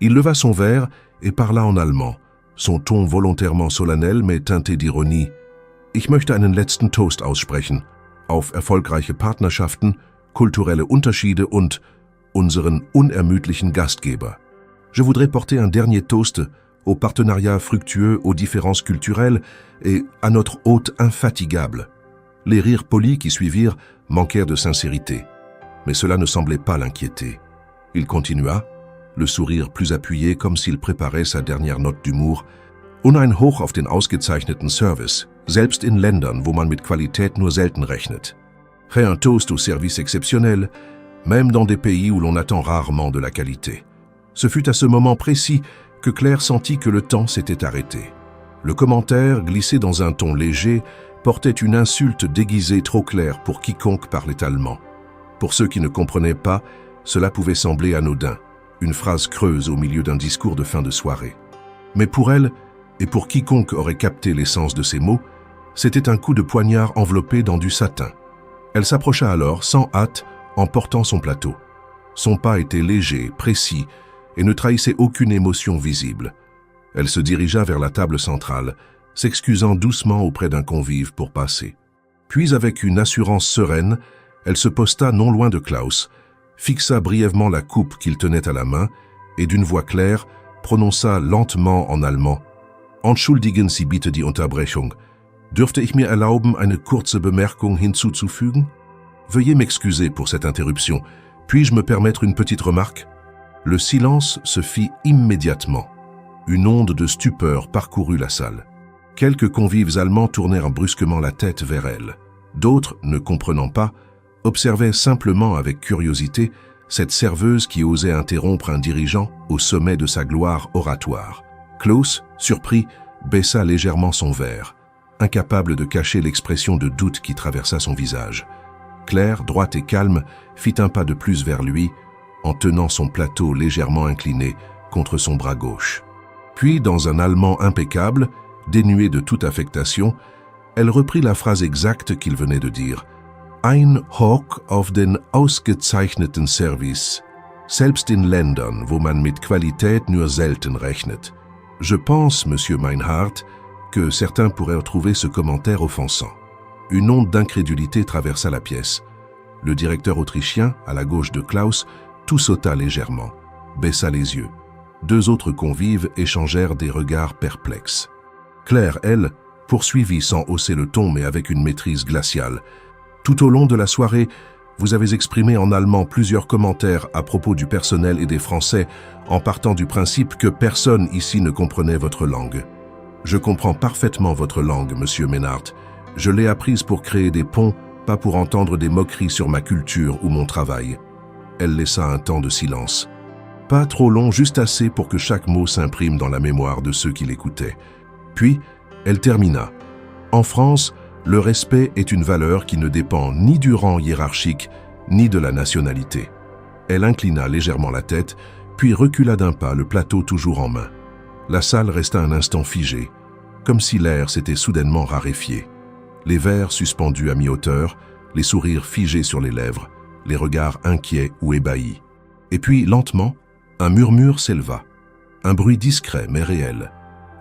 Il leva son verre et parla en allemand, son ton volontairement solennel mais teinté d'ironie. « Ich möchte einen letzten Toast aussprechen, auf erfolgreiche Partnerschaften, kulturelle Unterschiede und unseren unermüdlichen Gastgeber. Je voudrais porter un dernier toast au partenariat fructueux, aux différences culturelles et à notre hôte infatigable. » Les rires polis qui suivirent manquèrent de sincérité, mais cela ne semblait pas l'inquiéter. Il continua, le sourire plus appuyé comme s'il préparait sa dernière note d'humour. « Und ein Hoch auf den ausgezeichneten Service, selbst in Ländern, wo man mit Qualität nur selten rechnet. » Un toast au service exceptionnel, même dans des pays où l'on attend rarement de la qualité. Ce fut à ce moment précis que Claire sentit que le temps s'était arrêté. Le commentaire, glissé dans un ton léger, portait une insulte déguisée trop claire pour quiconque parlait allemand. Pour ceux qui ne comprenaient pas, cela pouvait sembler anodin, une phrase creuse au milieu d'un discours de fin de soirée. Mais pour elle, et pour quiconque aurait capté l'essence de ces mots, c'était un coup de poignard enveloppé dans du satin. Elle s'approcha alors, sans hâte, en portant son plateau. Son pas était léger, précis, et ne trahissait aucune émotion visible. Elle se dirigea vers la table centrale, s'excusant doucement auprès d'un convive pour passer. Puis, avec une assurance sereine, elle se posta non loin de Klaus, fixa brièvement la coupe qu'il tenait à la main, et d'une voix claire, prononça lentement en allemand « Entschuldigen Sie bitte die Unterbrechung. Dürfte ich mir erlauben, eine kurze Bemerkung hinzuzufügen? Veuillez m'excuser pour cette interruption. Puis-je me permettre une petite remarque ?» Le silence se fit immédiatement. Une onde de stupeur parcourut la salle. Quelques convives allemands tournèrent brusquement la tête vers elle. D'autres, ne comprenant pas, observaient simplement avec curiosité cette serveuse qui osait interrompre un dirigeant au sommet de sa gloire oratoire. Klaus, surpris, baissa légèrement son verre, incapable de cacher l'expression de doute qui traversa son visage. Claire, droite et calme, fit un pas de plus vers lui, en tenant son plateau légèrement incliné contre son bras gauche. Puis, dans un allemand impeccable, dénué de toute affectation, elle reprit la phrase exacte qu'il venait de dire. Ein Hoch auf den ausgezeichneten Service, selbst in Ländern, wo man mit Qualität nur selten rechnet. Je pense, monsieur Meinhardt, que certains pourraient trouver ce commentaire offensant. Une onde d'incrédulité traversa la pièce. Le directeur autrichien, à la gauche de Klaus, tout sauta légèrement, baissa les yeux. Deux autres convives échangèrent des regards perplexes. Claire, elle, poursuivit sans hausser le ton mais avec une maîtrise glaciale. Tout au long de la soirée, vous avez exprimé en allemand plusieurs commentaires à propos du personnel et des Français en partant du principe que personne ici ne comprenait votre langue. Je comprends parfaitement votre langue, monsieur Meinhardt. Je l'ai apprise pour créer des ponts, pas pour entendre des moqueries sur ma culture ou mon travail. Elle laissa un temps de silence. Pas trop long, juste assez pour que chaque mot s'imprime dans la mémoire de ceux qui l'écoutaient. Puis, elle termina. En France, le respect est une valeur qui ne dépend ni du rang hiérarchique, ni de la nationalité. Elle inclina légèrement la tête, puis recula d'un pas, le plateau toujours en main. La salle resta un instant figée, comme si l'air s'était soudainement raréfié. Les verres suspendus à mi-hauteur, les sourires figés sur les lèvres, les regards inquiets ou ébahis. Et puis, lentement, un murmure s'éleva. Un bruit discret mais réel.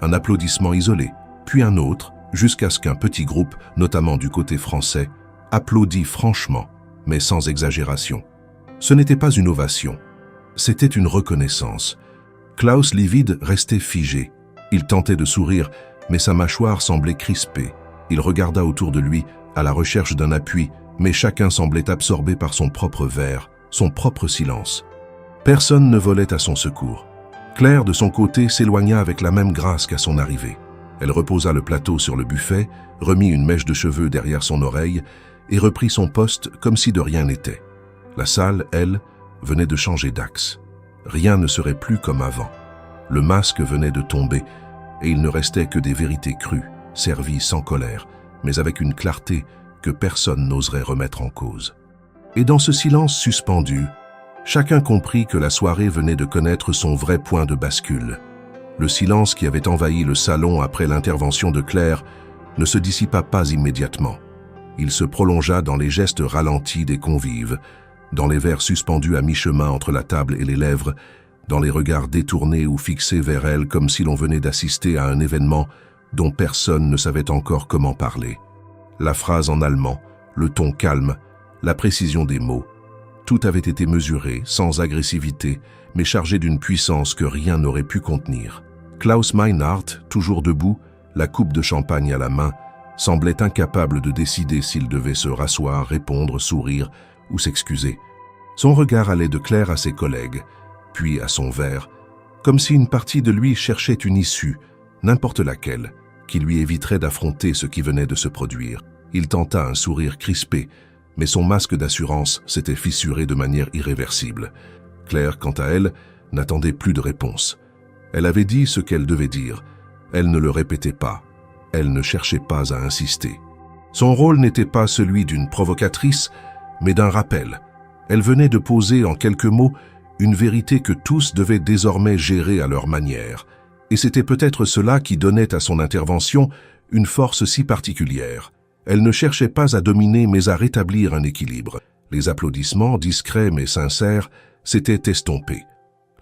Un applaudissement isolé, puis un autre, jusqu'à ce qu'un petit groupe, notamment du côté français, applaudit franchement, mais sans exagération. Ce n'était pas une ovation, c'était une reconnaissance. Klaus livide restait figé. Il tentait de sourire, mais sa mâchoire semblait crispée. Il regarda autour de lui, à la recherche d'un appui, mais chacun semblait absorbé par son propre verre, son propre silence. Personne ne volait à son secours. Claire, de son côté, s'éloigna avec la même grâce qu'à son arrivée. Elle reposa le plateau sur le buffet, remit une mèche de cheveux derrière son oreille et reprit son poste comme si de rien n'était. La salle, elle, venait de changer d'axe. Rien ne serait plus comme avant. Le masque venait de tomber et il ne restait que des vérités crues, servies sans colère, mais avec une clarté que personne n'oserait remettre en cause. Et dans ce silence suspendu, chacun comprit que la soirée venait de connaître son vrai point de bascule. Le silence qui avait envahi le salon après l'intervention de Claire ne se dissipa pas immédiatement. Il se prolongea dans les gestes ralentis des convives, dans les verres suspendus à mi-chemin entre la table et les lèvres, dans les regards détournés ou fixés vers elle comme si l'on venait d'assister à un événement dont personne ne savait encore comment parler. La phrase en allemand, le ton calme, la précision des mots, tout avait été mesuré, sans agressivité, mais chargé d'une puissance que rien n'aurait pu contenir. Klaus Meinhardt, toujours debout, la coupe de champagne à la main, semblait incapable de décider s'il devait se rasseoir, répondre, sourire ou s'excuser. Son regard allait de Claire à ses collègues, puis à son verre, comme si une partie de lui cherchait une issue, n'importe laquelle, qui lui éviterait d'affronter ce qui venait de se produire. Il tenta un sourire crispé, mais son masque d'assurance s'était fissuré de manière irréversible. Claire, quant à elle, n'attendait plus de réponse. Elle avait dit ce qu'elle devait dire. Elle ne le répétait pas. Elle ne cherchait pas à insister. Son rôle n'était pas celui d'une provocatrice, mais d'un rappel. Elle venait de poser en quelques mots une vérité que tous devaient désormais gérer à leur manière. Et c'était peut-être cela qui donnait à son intervention une force si particulière. Elle ne cherchait pas à dominer mais à rétablir un équilibre. Les applaudissements, discrets mais sincères, s'étaient estompés.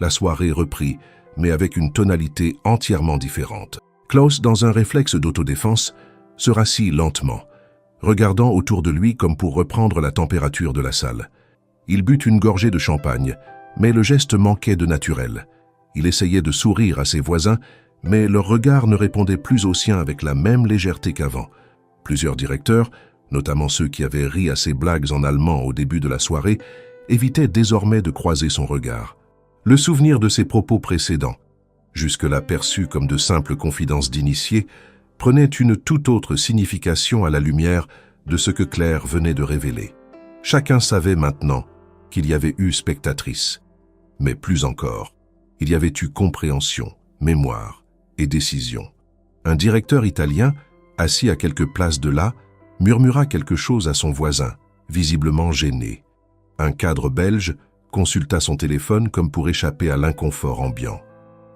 La soirée reprit, mais avec une tonalité entièrement différente. Klaus, dans un réflexe d'autodéfense, se rassit lentement, regardant autour de lui comme pour reprendre la température de la salle. Il but une gorgée de champagne, mais le geste manquait de naturel. Il essayait de sourire à ses voisins, mais leur regard ne répondait plus au sien avec la même légèreté qu'avant. Plusieurs directeurs, notamment ceux qui avaient ri à ses blagues en allemand au début de la soirée, évitaient désormais de croiser son regard. Le souvenir de ses propos précédents, jusque-là perçus comme de simples confidences d'initiés, prenait une toute autre signification à la lumière de ce que Claire venait de révéler. Chacun savait maintenant qu'il y avait eu spectatrice, mais plus encore, il y avait eu compréhension, mémoire et décision. Un directeur italien, assis à quelques places de là, murmura quelque chose à son voisin, visiblement gêné. Un cadre belge consulta son téléphone comme pour échapper à l'inconfort ambiant.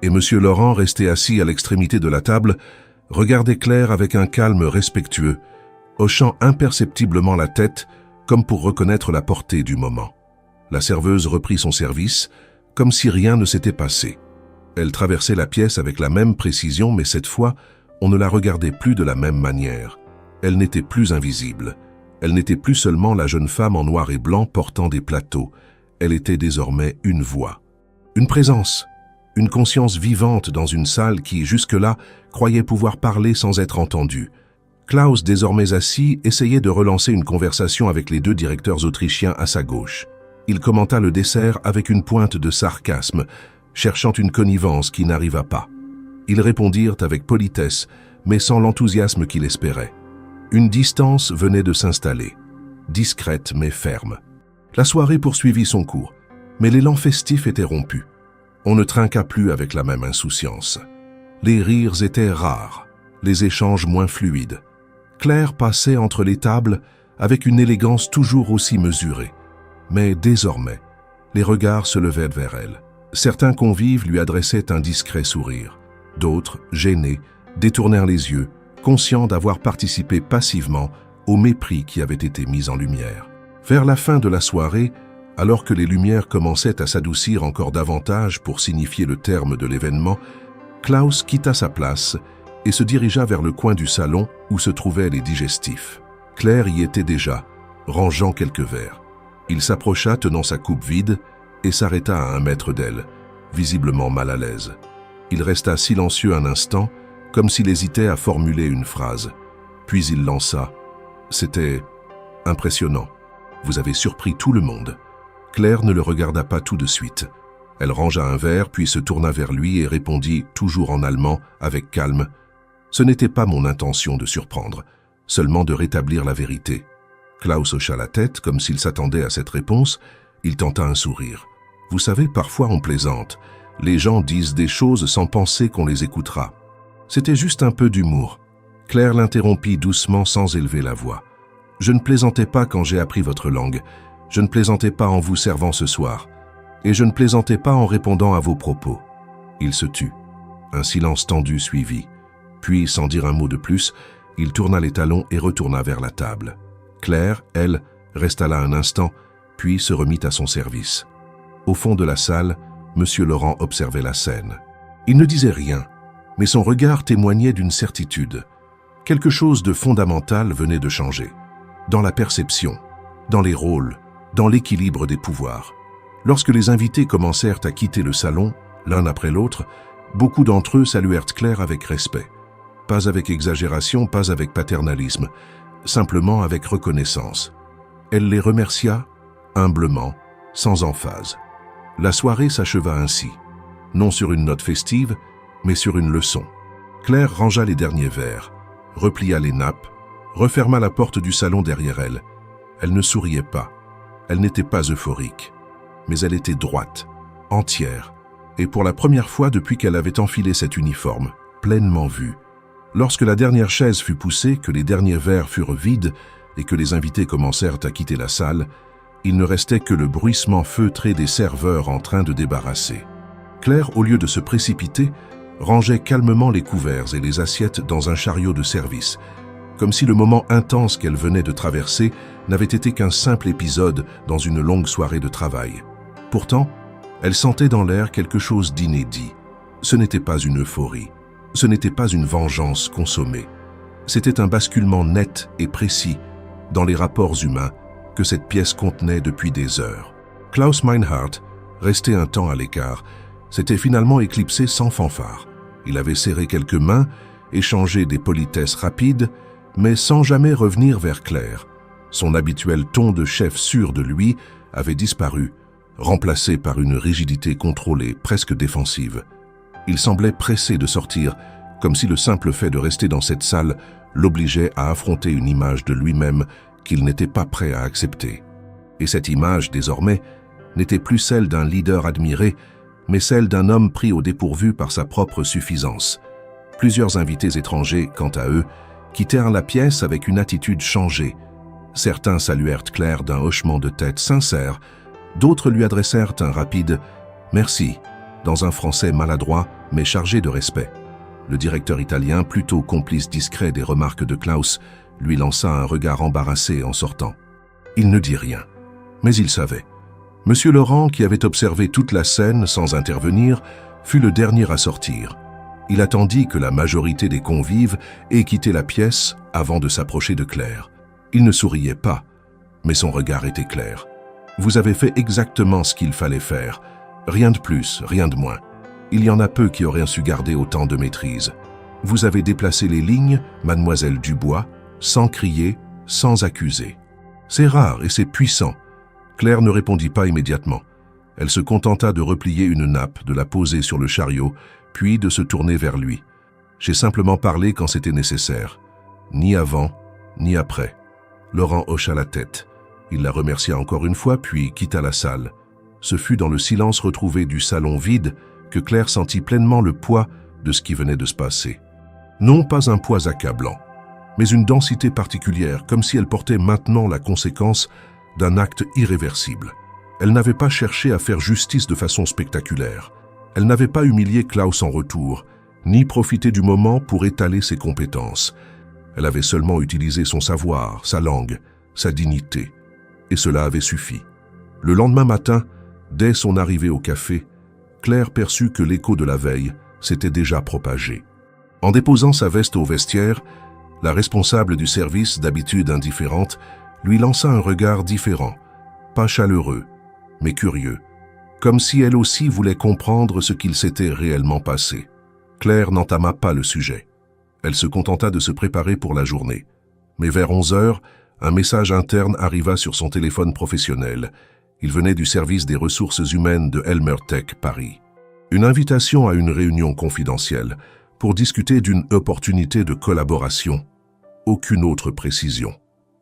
Et M. Laurent, resté assis à l'extrémité de la table, regardait Claire avec un calme respectueux, hochant imperceptiblement la tête comme pour reconnaître la portée du moment. La serveuse reprit son service, comme si rien ne s'était passé. Elle traversait la pièce avec la même précision, mais cette fois, on ne la regardait plus de la même manière. Elle n'était plus invisible. Elle n'était plus seulement la jeune femme en noir et blanc portant des plateaux. Elle était désormais une voix. Une présence, une conscience vivante dans une salle qui, jusque-là, croyait pouvoir parler sans être entendue. Klaus, désormais assis, essayait de relancer une conversation avec les deux directeurs autrichiens à sa gauche. Il commenta le dessert avec une pointe de sarcasme, cherchant une connivence qui n'arriva pas. Ils répondirent avec politesse, mais sans l'enthousiasme qu'il espérait. Une distance venait de s'installer, discrète mais ferme. La soirée poursuivit son cours, mais l'élan festif était rompu. On ne trinqua plus avec la même insouciance. Les rires étaient rares, les échanges moins fluides. Claire passait entre les tables avec une élégance toujours aussi mesurée. Mais désormais, les regards se levaient vers elle. Certains convives lui adressaient un discret sourire. D'autres, gênés, détournèrent les yeux, conscients d'avoir participé passivement au mépris qui avait été mis en lumière. Vers la fin de la soirée, alors que les lumières commençaient à s'adoucir encore davantage pour signifier le terme de l'événement, Klaus quitta sa place et se dirigea vers le coin du salon où se trouvaient les digestifs. Claire y était déjà, rangeant quelques verres. Il s'approcha tenant sa coupe vide et s'arrêta à 1 mètre d'elle, visiblement mal à l'aise. Il resta silencieux un instant, comme s'il hésitait à formuler une phrase. Puis il lança. C'était impressionnant. Vous avez surpris tout le monde. Claire ne le regarda pas tout de suite. Elle rangea un verre, puis se tourna vers lui et répondit, toujours en allemand, avec calme. Ce n'était pas mon intention de surprendre, seulement de rétablir la vérité. Klaus hocha la tête, comme s'il s'attendait à cette réponse. Il tenta un sourire. Vous savez, parfois on plaisante. Les gens disent des choses sans penser qu'on les écoutera. C'était juste un peu d'humour. Claire l'interrompit doucement sans élever la voix. Je ne plaisantais pas quand j'ai appris votre langue. Je ne plaisantais pas en vous servant ce soir. Et je ne plaisantais pas en répondant à vos propos. Il se tut. Un silence tendu suivit. Puis, sans dire un mot de plus, il tourna les talons et retourna vers la table. Claire, elle, resta là un instant, puis se remit à son service. Au fond de la salle, M. Laurent observait la scène. Il ne disait rien, mais son regard témoignait d'une certitude. Quelque chose de fondamental venait de changer. Dans la perception, dans les rôles, dans l'équilibre des pouvoirs. Lorsque les invités commencèrent à quitter le salon, l'un après l'autre, beaucoup d'entre eux saluèrent Claire avec respect. Pas avec exagération, pas avec paternalisme, simplement avec reconnaissance. Elle les remercia, humblement, sans emphase. La soirée s'acheva ainsi, non sur une note festive, mais sur une leçon. Claire rangea les derniers verres, replia les nappes, referma la porte du salon derrière elle. Elle ne souriait pas, elle n'était pas euphorique, mais elle était droite, entière, et pour la première fois depuis qu'elle avait enfilé cet uniforme, pleinement vue. Lorsque la dernière chaise fut poussée, que les derniers verres furent vides et que les invités commencèrent à quitter la salle, Il ne restait que le bruissement feutré des serveurs en train de débarrasser. Claire, au lieu de se précipiter, rangeait calmement les couverts et les assiettes dans un chariot de service, comme si le moment intense qu'elle venait de traverser n'avait été qu'un simple épisode dans une longue soirée de travail. Pourtant, elle sentait dans l'air quelque chose d'inédit. Ce n'était pas une euphorie, ce n'était pas une vengeance consommée. C'était un basculement net et précis dans les rapports humains que cette pièce contenait depuis des heures. Klaus Meinhardt, resté un temps à l'écart, s'était finalement éclipsé sans fanfare. Il avait serré quelques mains, échangé des politesses rapides, mais sans jamais revenir vers Claire. Son habituel ton de chef sûr de lui avait disparu, remplacé par une rigidité contrôlée, presque défensive. Il semblait pressé de sortir, comme si le simple fait de rester dans cette salle l'obligeait à affronter une image de lui-même qu'il n'était pas prêt à accepter. Et cette image, désormais, n'était plus celle d'un leader admiré, mais celle d'un homme pris au dépourvu par sa propre suffisance. Plusieurs invités étrangers, quant à eux, quittèrent la pièce avec une attitude changée. Certains saluèrent Claire d'un hochement de tête sincère, d'autres lui adressèrent un rapide « merci » dans un français maladroit mais chargé de respect. Le directeur italien, plutôt complice discret des remarques de Klaus, lui lança un regard embarrassé en sortant. Il ne dit rien, mais il savait. Monsieur Laurent, qui avait observé toute la scène sans intervenir, fut le dernier à sortir. Il attendit que la majorité des convives ait quitté la pièce avant de s'approcher de Claire. Il ne souriait pas, mais son regard était clair. Vous avez fait exactement ce qu'il fallait faire. Rien de plus, rien de moins. Il y en a peu qui auraient su garder autant de maîtrise. Vous avez déplacé les lignes, mademoiselle Dubois, sans crier, sans accuser. C'est rare et c'est puissant. Claire ne répondit pas immédiatement. Elle se contenta de replier une nappe, de la poser sur le chariot, puis de se tourner vers lui. J'ai simplement parlé quand c'était nécessaire. Ni avant, ni après. Laurent hocha la tête. Il la remercia encore une fois, puis quitta la salle. Ce fut dans le silence retrouvé du salon vide que Claire sentit pleinement le poids de ce qui venait de se passer. Non pas un poids accablant, mais une densité particulière, comme si elle portait maintenant la conséquence d'un acte irréversible. Elle n'avait pas cherché à faire justice de façon spectaculaire. Elle n'avait pas humilié Klaus en retour, ni profité du moment pour étaler ses compétences. Elle avait seulement utilisé son savoir, sa langue, sa dignité. Et cela avait suffi. Le lendemain matin, dès son arrivée au café, Claire perçut que l'écho de la veille s'était déjà propagé. En déposant sa veste au vestiaire, la responsable du service, d'habitude indifférente, lui lança un regard différent, pas chaleureux, mais curieux, comme si elle aussi voulait comprendre ce qu'il s'était réellement passé. Claire n'entama pas le sujet. Elle se contenta de se préparer pour la journée. Mais vers 11 heures, un message interne arriva sur son téléphone professionnel. Il venait du service des ressources humaines de Elmer Tech Paris. Une invitation à une réunion confidentielle pour discuter d'une opportunité de collaboration. Aucune autre précision.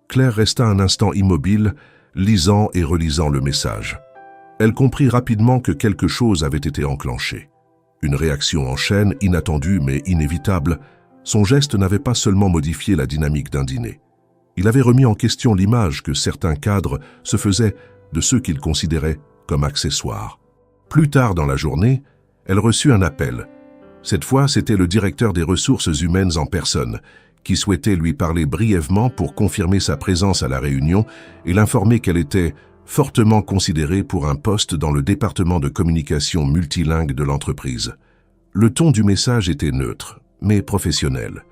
Claire resta un instant immobile, lisant et relisant le message. Elle comprit rapidement que quelque chose avait été enclenché. Une réaction en chaîne, inattendue mais inévitable. Son geste n'avait pas seulement modifié la dynamique d'un dîner. Il avait remis en question l'image que certains cadres se faisaient de ceux qu'ils considéraient comme accessoires. Plus tard dans la journée, elle reçut un appel. Cette fois, c'était le directeur des ressources humaines en personne, qui souhaitait lui parler brièvement pour confirmer sa présence à la réunion et l'informer qu'elle était fortement considérée pour un poste dans le département de communication multilingue de l'entreprise. Le ton du message était neutre, mais professionnel.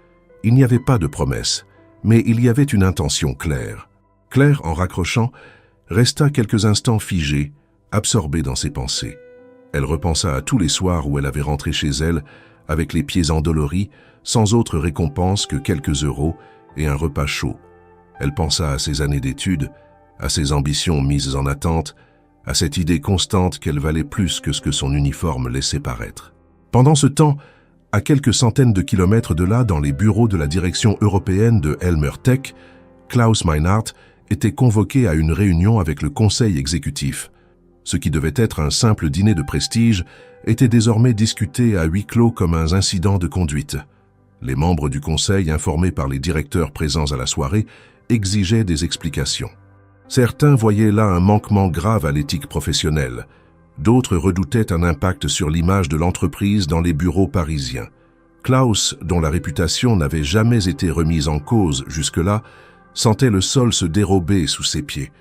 Il n'y avait pas de promesse, mais il y avait une intention claire. Claire, en raccrochant, resta quelques instants figée, absorbée dans ses pensées. Elle repensa à tous les soirs où elle avait rentré chez elle, avec les pieds endoloris, sans autre récompense que quelques euros et un repas chaud. Elle pensa à ses années d'études, à ses ambitions mises en attente, à cette idée constante qu'elle valait plus que ce que son uniforme laissait paraître. Pendant ce temps, à quelques centaines de kilomètres de là, dans les bureaux de la direction européenne de Elmer Tech, Klaus Meinhardt était convoqué à une réunion avec le conseil exécutif. Ce qui devait être un simple dîner de prestige était désormais discuté à huis clos comme un incident de conduite. Les membres du conseil, informés par les directeurs présents à la soirée, exigeaient des explications. Certains voyaient là un manquement grave à l'éthique professionnelle. D'autres redoutaient un impact sur l'image de l'entreprise dans les bureaux parisiens. Klaus, dont la réputation n'avait jamais été remise en cause jusque-là, sentait le sol se dérober sous ses pieds.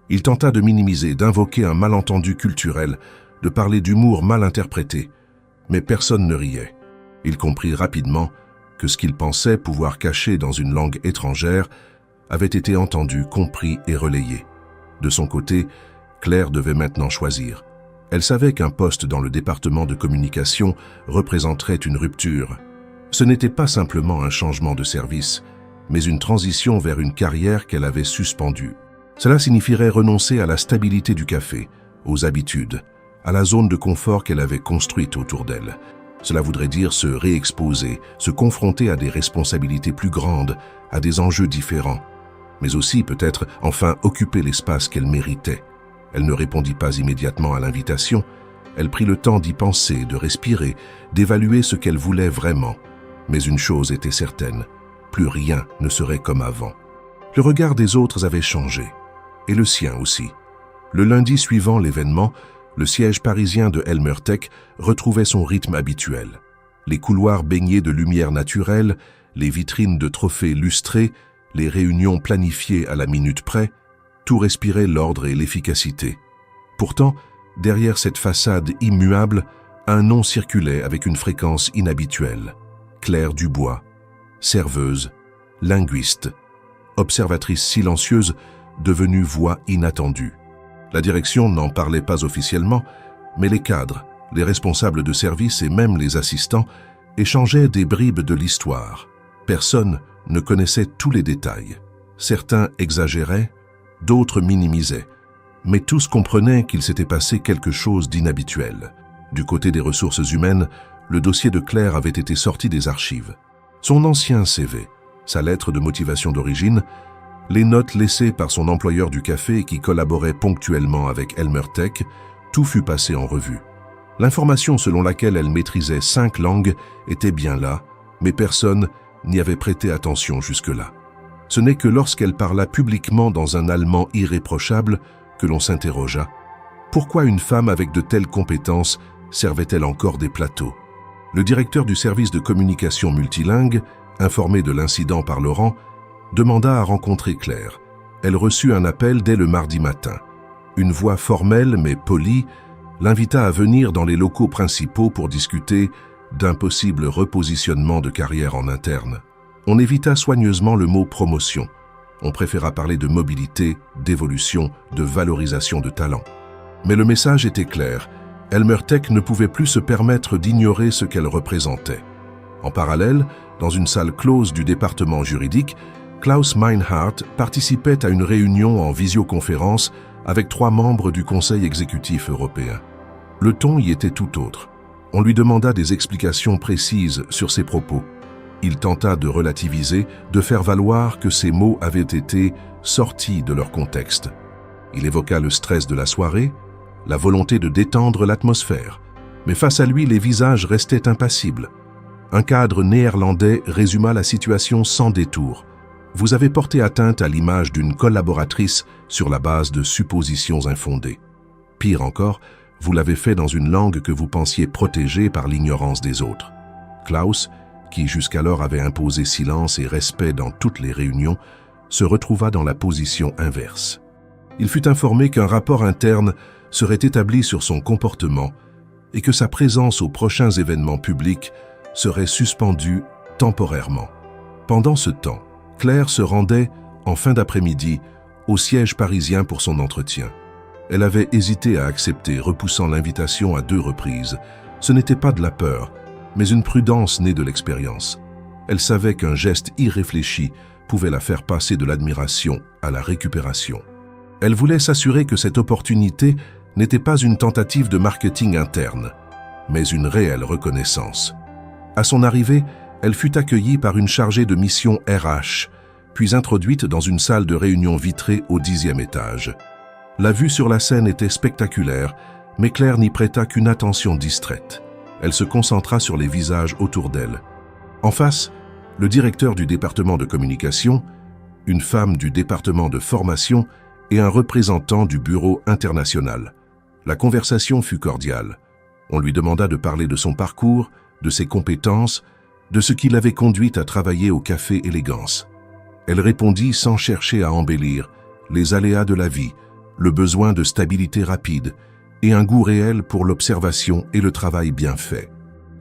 Il tenta de minimiser, d'invoquer un malentendu culturel, de parler d'humour mal interprété. Mais personne ne riait. Il comprit rapidement que ce qu'il pensait pouvoir cacher dans une langue étrangère avait été entendu, compris et relayé. De son côté, Claire devait maintenant choisir. Elle savait qu'un poste dans le département de communication représenterait une rupture. Ce n'était pas simplement un changement de service, mais une transition vers une carrière qu'elle avait suspendue. Cela signifierait renoncer à la stabilité du café, aux habitudes, à la zone de confort qu'elle avait construite autour d'elle. Cela voudrait dire se réexposer, se confronter à des responsabilités plus grandes, à des enjeux différents, mais aussi peut-être enfin occuper l'espace qu'elle méritait. Elle ne répondit pas immédiatement à l'invitation. Elle prit le temps d'y penser, de respirer, d'évaluer ce qu'elle voulait vraiment. Mais une chose était certaine, plus rien ne serait comme avant. Le regard des autres avait changé, et le sien aussi. Le lundi suivant l'événement, le siège parisien de Elmertech retrouvait son rythme habituel. Les couloirs baignés de lumière naturelle, les vitrines de trophées lustrés, les réunions planifiées à la minute près, tout respirait l'ordre et l'efficacité. Pourtant, derrière cette façade immuable, un nom circulait avec une fréquence inhabituelle. Claire Dubois, serveuse, linguiste, observatrice silencieuse, devenue voix inattendue. La direction n'en parlait pas officiellement, mais les cadres, les responsables de service et même les assistants échangeaient des bribes de l'histoire. Personne ne connaissait tous les détails. Certains exagéraient, d'autres minimisaient, mais tous comprenaient qu'il s'était passé quelque chose d'inhabituel. Du côté des ressources humaines, le dossier de Claire avait été sorti des archives. Son ancien CV, sa lettre de motivation d'origine, les notes laissées par son employeur du café qui collaborait ponctuellement avec Elmertech, tout fut passé en revue. L'information selon laquelle elle maîtrisait 5 langues était bien là, mais personne n'y avait prêté attention jusque-là. Ce n'est que lorsqu'elle parla publiquement dans un allemand irréprochable que l'on s'interrogea. Pourquoi une femme avec de telles compétences servait-elle encore des plateaux? Le directeur du service de communication multilingue, informé de l'incident par Laurent, demanda à rencontrer Claire. Elle reçut un appel dès le mardi matin. Une voix formelle mais polie l'invita à venir dans les locaux principaux pour discuter d'un possible repositionnement de carrière en interne. On évita soigneusement le mot promotion. On préféra parler de mobilité, d'évolution, de valorisation de talent. Mais le message était clair. Elmertech ne pouvait plus se permettre d'ignorer ce qu'elle représentait. En parallèle, dans une salle close du département juridique, Klaus Meinhardt participait à une réunion en visioconférence avec 3 membres du Conseil exécutif européen. Le ton y était tout autre. On lui demanda des explications précises sur ses propos. Il tenta de relativiser, de faire valoir que ces mots avaient été sortis de leur contexte. Il évoqua le stress de la soirée, la volonté de détendre l'atmosphère. Mais face à lui, les visages restaient impassibles. Un cadre néerlandais résuma la situation sans détour. Vous avez porté atteinte à l'image d'une collaboratrice sur la base de suppositions infondées. Pire encore, vous l'avez fait dans une langue que vous pensiez protégée par l'ignorance des autres. Klaus, qui jusqu'alors avait imposé silence et respect dans toutes les réunions, se retrouva dans la position inverse. Il fut informé qu'un rapport interne serait établi sur son comportement et que sa présence aux prochains événements publics serait suspendue temporairement. Pendant ce temps, Claire se rendait, en fin d'après-midi, au siège parisien pour son entretien. Elle avait hésité à accepter, repoussant l'invitation à 2 reprises. Ce n'était pas de la peur, mais une prudence née de l'expérience. Elle savait qu'un geste irréfléchi pouvait la faire passer de l'admiration à la récupération. Elle voulait s'assurer que cette opportunité n'était pas une tentative de marketing interne, mais une réelle reconnaissance. À son arrivée, elle fut accueillie par une chargée de mission RH, puis introduite dans une salle de réunion vitrée au 10e étage. La vue sur la scène était spectaculaire, mais Claire n'y prêta qu'une attention distraite. Elle se concentra sur les visages autour d'elle. En face, le directeur du département de communication, une femme du département de formation et un représentant du bureau international. La conversation fut cordiale. On lui demanda de parler de son parcours, de ses compétences, de ce qui l'avait conduite à travailler au Café Élégance. Elle répondit sans chercher à embellir, les aléas de la vie, le besoin de stabilité rapide et un goût réel pour l'observation et le travail bien fait.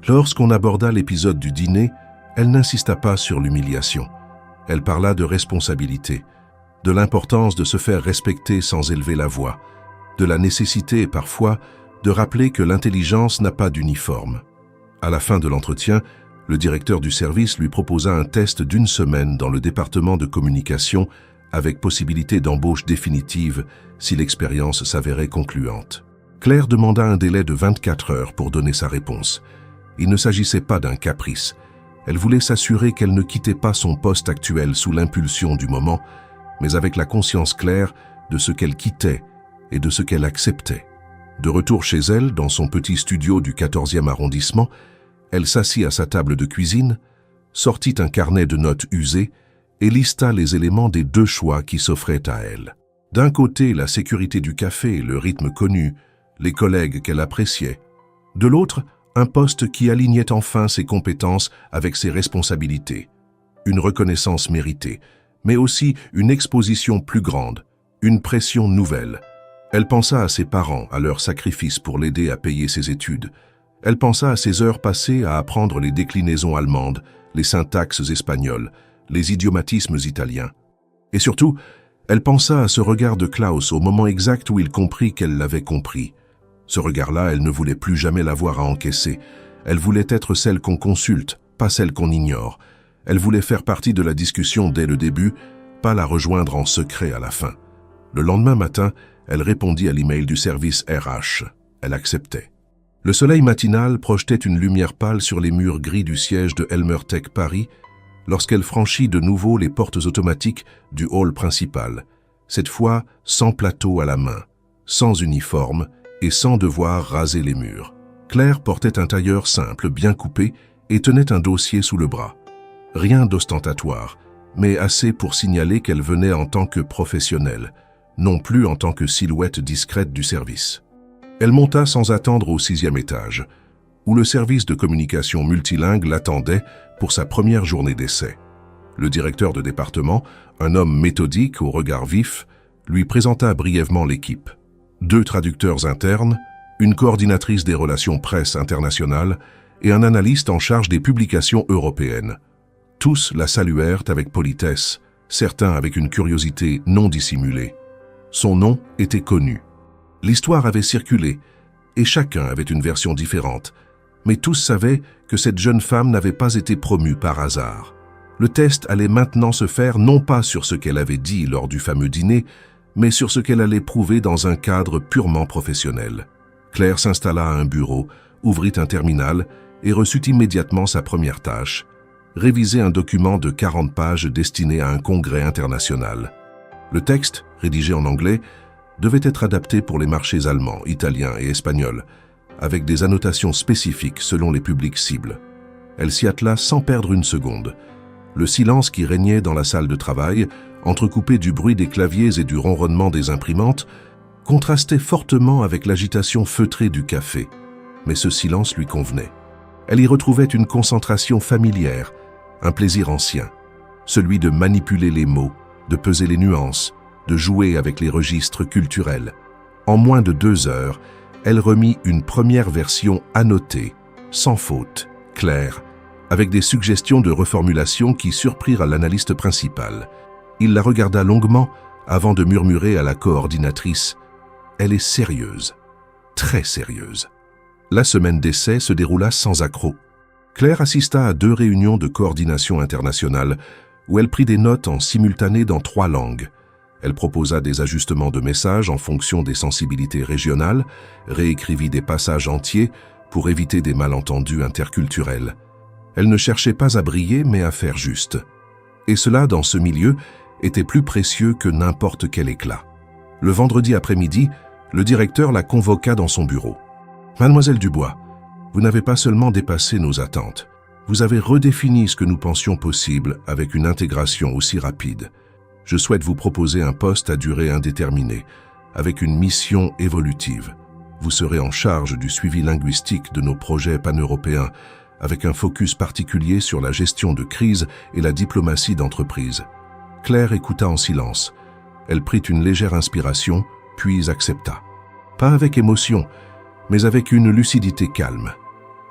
Lorsqu'on aborda l'épisode du dîner, elle n'insista pas sur l'humiliation. Elle parla de responsabilité, de l'importance de se faire respecter sans élever la voix, de la nécessité parfois de rappeler que l'intelligence n'a pas d'uniforme. À la fin de l'entretien, le directeur du service lui proposa un test d'1 semaine dans le département de communication avec possibilité d'embauche définitive si l'expérience s'avérait concluante. Claire demanda un délai de 24 heures pour donner sa réponse. Il ne s'agissait pas d'un caprice. Elle voulait s'assurer qu'elle ne quittait pas son poste actuel sous l'impulsion du moment, mais avec la conscience claire de ce qu'elle quittait et de ce qu'elle acceptait. De retour chez elle, dans son petit studio du 14e arrondissement, elle s'assit à sa table de cuisine, sortit un carnet de notes usé et lista les éléments des 2 choix qui s'offraient à elle. D'un côté, la sécurité du café, le rythme connu, les collègues qu'elle appréciait. De l'autre, un poste qui alignait enfin ses compétences avec ses responsabilités. Une reconnaissance méritée, mais aussi une exposition plus grande, une pression nouvelle. Elle pensa à ses parents, à leur sacrifice pour l'aider à payer ses études. Elle pensa à ses heures passées à apprendre les déclinaisons allemandes, les syntaxes espagnoles, les idiomatismes italiens. Et surtout, elle pensa à ce regard de Klaus au moment exact où il comprit qu'elle l'avait compris. Ce regard-là, elle ne voulait plus jamais l'avoir à encaisser. Elle voulait être celle qu'on consulte, pas celle qu'on ignore. Elle voulait faire partie de la discussion dès le début, pas la rejoindre en secret à la fin. Le lendemain matin, elle répondit à l'email du service RH. Elle acceptait. Le soleil matinal projetait une lumière pâle sur les murs gris du siège de Elmer Tech Paris lorsqu'elle franchit de nouveau les portes automatiques du hall principal, cette fois sans plateau à la main, sans uniforme et sans devoir raser les murs. Claire portait un tailleur simple, bien coupé, et tenait un dossier sous le bras. Rien d'ostentatoire, mais assez pour signaler qu'elle venait en tant que professionnelle, non plus en tant que silhouette discrète du service. Elle monta sans attendre au 6e étage, où le service de communication multilingue l'attendait pour sa première journée d'essai. Le directeur de département, un homme méthodique au regard vif, lui présenta brièvement l'équipe. 2 traducteurs internes, une coordinatrice des relations presse internationales et un analyste en charge des publications européennes. Tous la saluèrent avec politesse, certains avec une curiosité non dissimulée. Son nom était connu. L'histoire avait circulé, et chacun avait une version différente, mais tous savaient que cette jeune femme n'avait pas été promue par hasard. Le test allait maintenant se faire non pas sur ce qu'elle avait dit lors du fameux dîner, mais sur ce qu'elle allait prouver dans un cadre purement professionnel. Claire s'installa à un bureau, ouvrit un terminal et reçut immédiatement sa première tâche, réviser un document de 40 pages destiné à un congrès international. Le texte, rédigé en anglais, devait être adapté pour les marchés allemands, italiens et espagnols, avec des annotations spécifiques selon les publics cibles. Elle s'y attela sans perdre une seconde. Le silence qui régnait dans la salle de travail, entrecoupé du bruit des claviers et du ronronnement des imprimantes, contrastait fortement avec l'agitation feutrée du café. Mais ce silence lui convenait. Elle y retrouvait une concentration familière, un plaisir ancien, celui de manipuler les mots, de peser les nuances, de jouer avec les registres culturels. En moins de 2 heures, elle remit une première version annotée, sans faute, claire, avec des suggestions de reformulation qui surprirent l'analyste principal. Il la regarda longuement avant de murmurer à la coordinatrice « Elle est sérieuse, très sérieuse ». La semaine d'essai se déroula sans accroc. Claire assista à 2 réunions de coordination internationale où elle prit des notes en simultané dans 3 langues. Elle proposa des ajustements de messages en fonction des sensibilités régionales, réécrivit des passages entiers pour éviter des malentendus interculturels. Elle ne cherchait pas à briller, mais à faire juste. Et cela, dans ce milieu, était plus précieux que n'importe quel éclat. Le vendredi après-midi, le directeur la convoqua dans son bureau. « Mademoiselle Dubois, vous n'avez pas seulement dépassé nos attentes, vous avez redéfini ce que nous pensions possible avec une intégration aussi rapide. Je souhaite vous proposer un poste à durée indéterminée, avec une mission évolutive. Vous serez en charge du suivi linguistique de nos projets pan-européens, avec un focus particulier sur la gestion de crise et la diplomatie d'entreprise. Claire écouta en silence. Elle prit une légère inspiration, puis accepta. Pas avec émotion, mais avec une lucidité calme.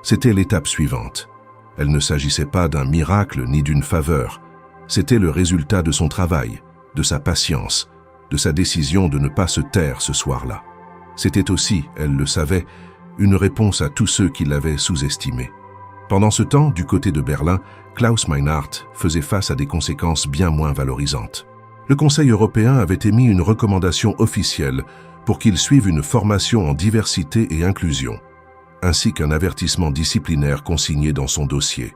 C'était l'étape suivante. Elle ne s'agissait pas d'un miracle ni d'une faveur. C'était le résultat de son travail, de sa patience, de sa décision de ne pas se taire ce soir-là. C'était aussi, elle le savait, une réponse à tous ceux qui l'avaient sous-estimé. Pendant ce temps, du côté de Berlin, Klaus Meinhardt faisait face à des conséquences bien moins valorisantes. Le Conseil européen avait émis une recommandation officielle pour qu'il suive une formation en diversité et inclusion, ainsi qu'un avertissement disciplinaire consigné dans son dossier.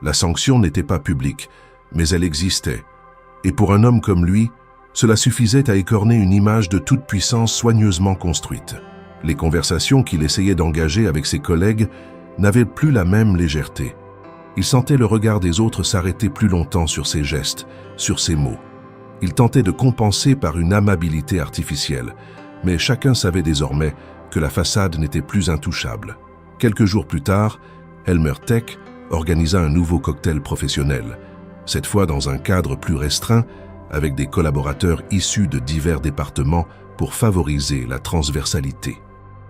La sanction n'était pas publique, mais elle existait. Et pour un homme comme lui, cela suffisait à écorner une image de toute puissance soigneusement construite. Les conversations qu'il essayait d'engager avec ses collègues n'avaient plus la même légèreté. Il sentait le regard des autres s'arrêter plus longtemps sur ses gestes, sur ses mots. Il tentait de compenser par une amabilité artificielle, mais chacun savait désormais que la façade n'était plus intouchable. Quelques jours plus tard, Elmer Tech organisa un nouveau cocktail professionnel, cette fois dans un cadre plus restreint, avec des collaborateurs issus de divers départements pour favoriser la transversalité.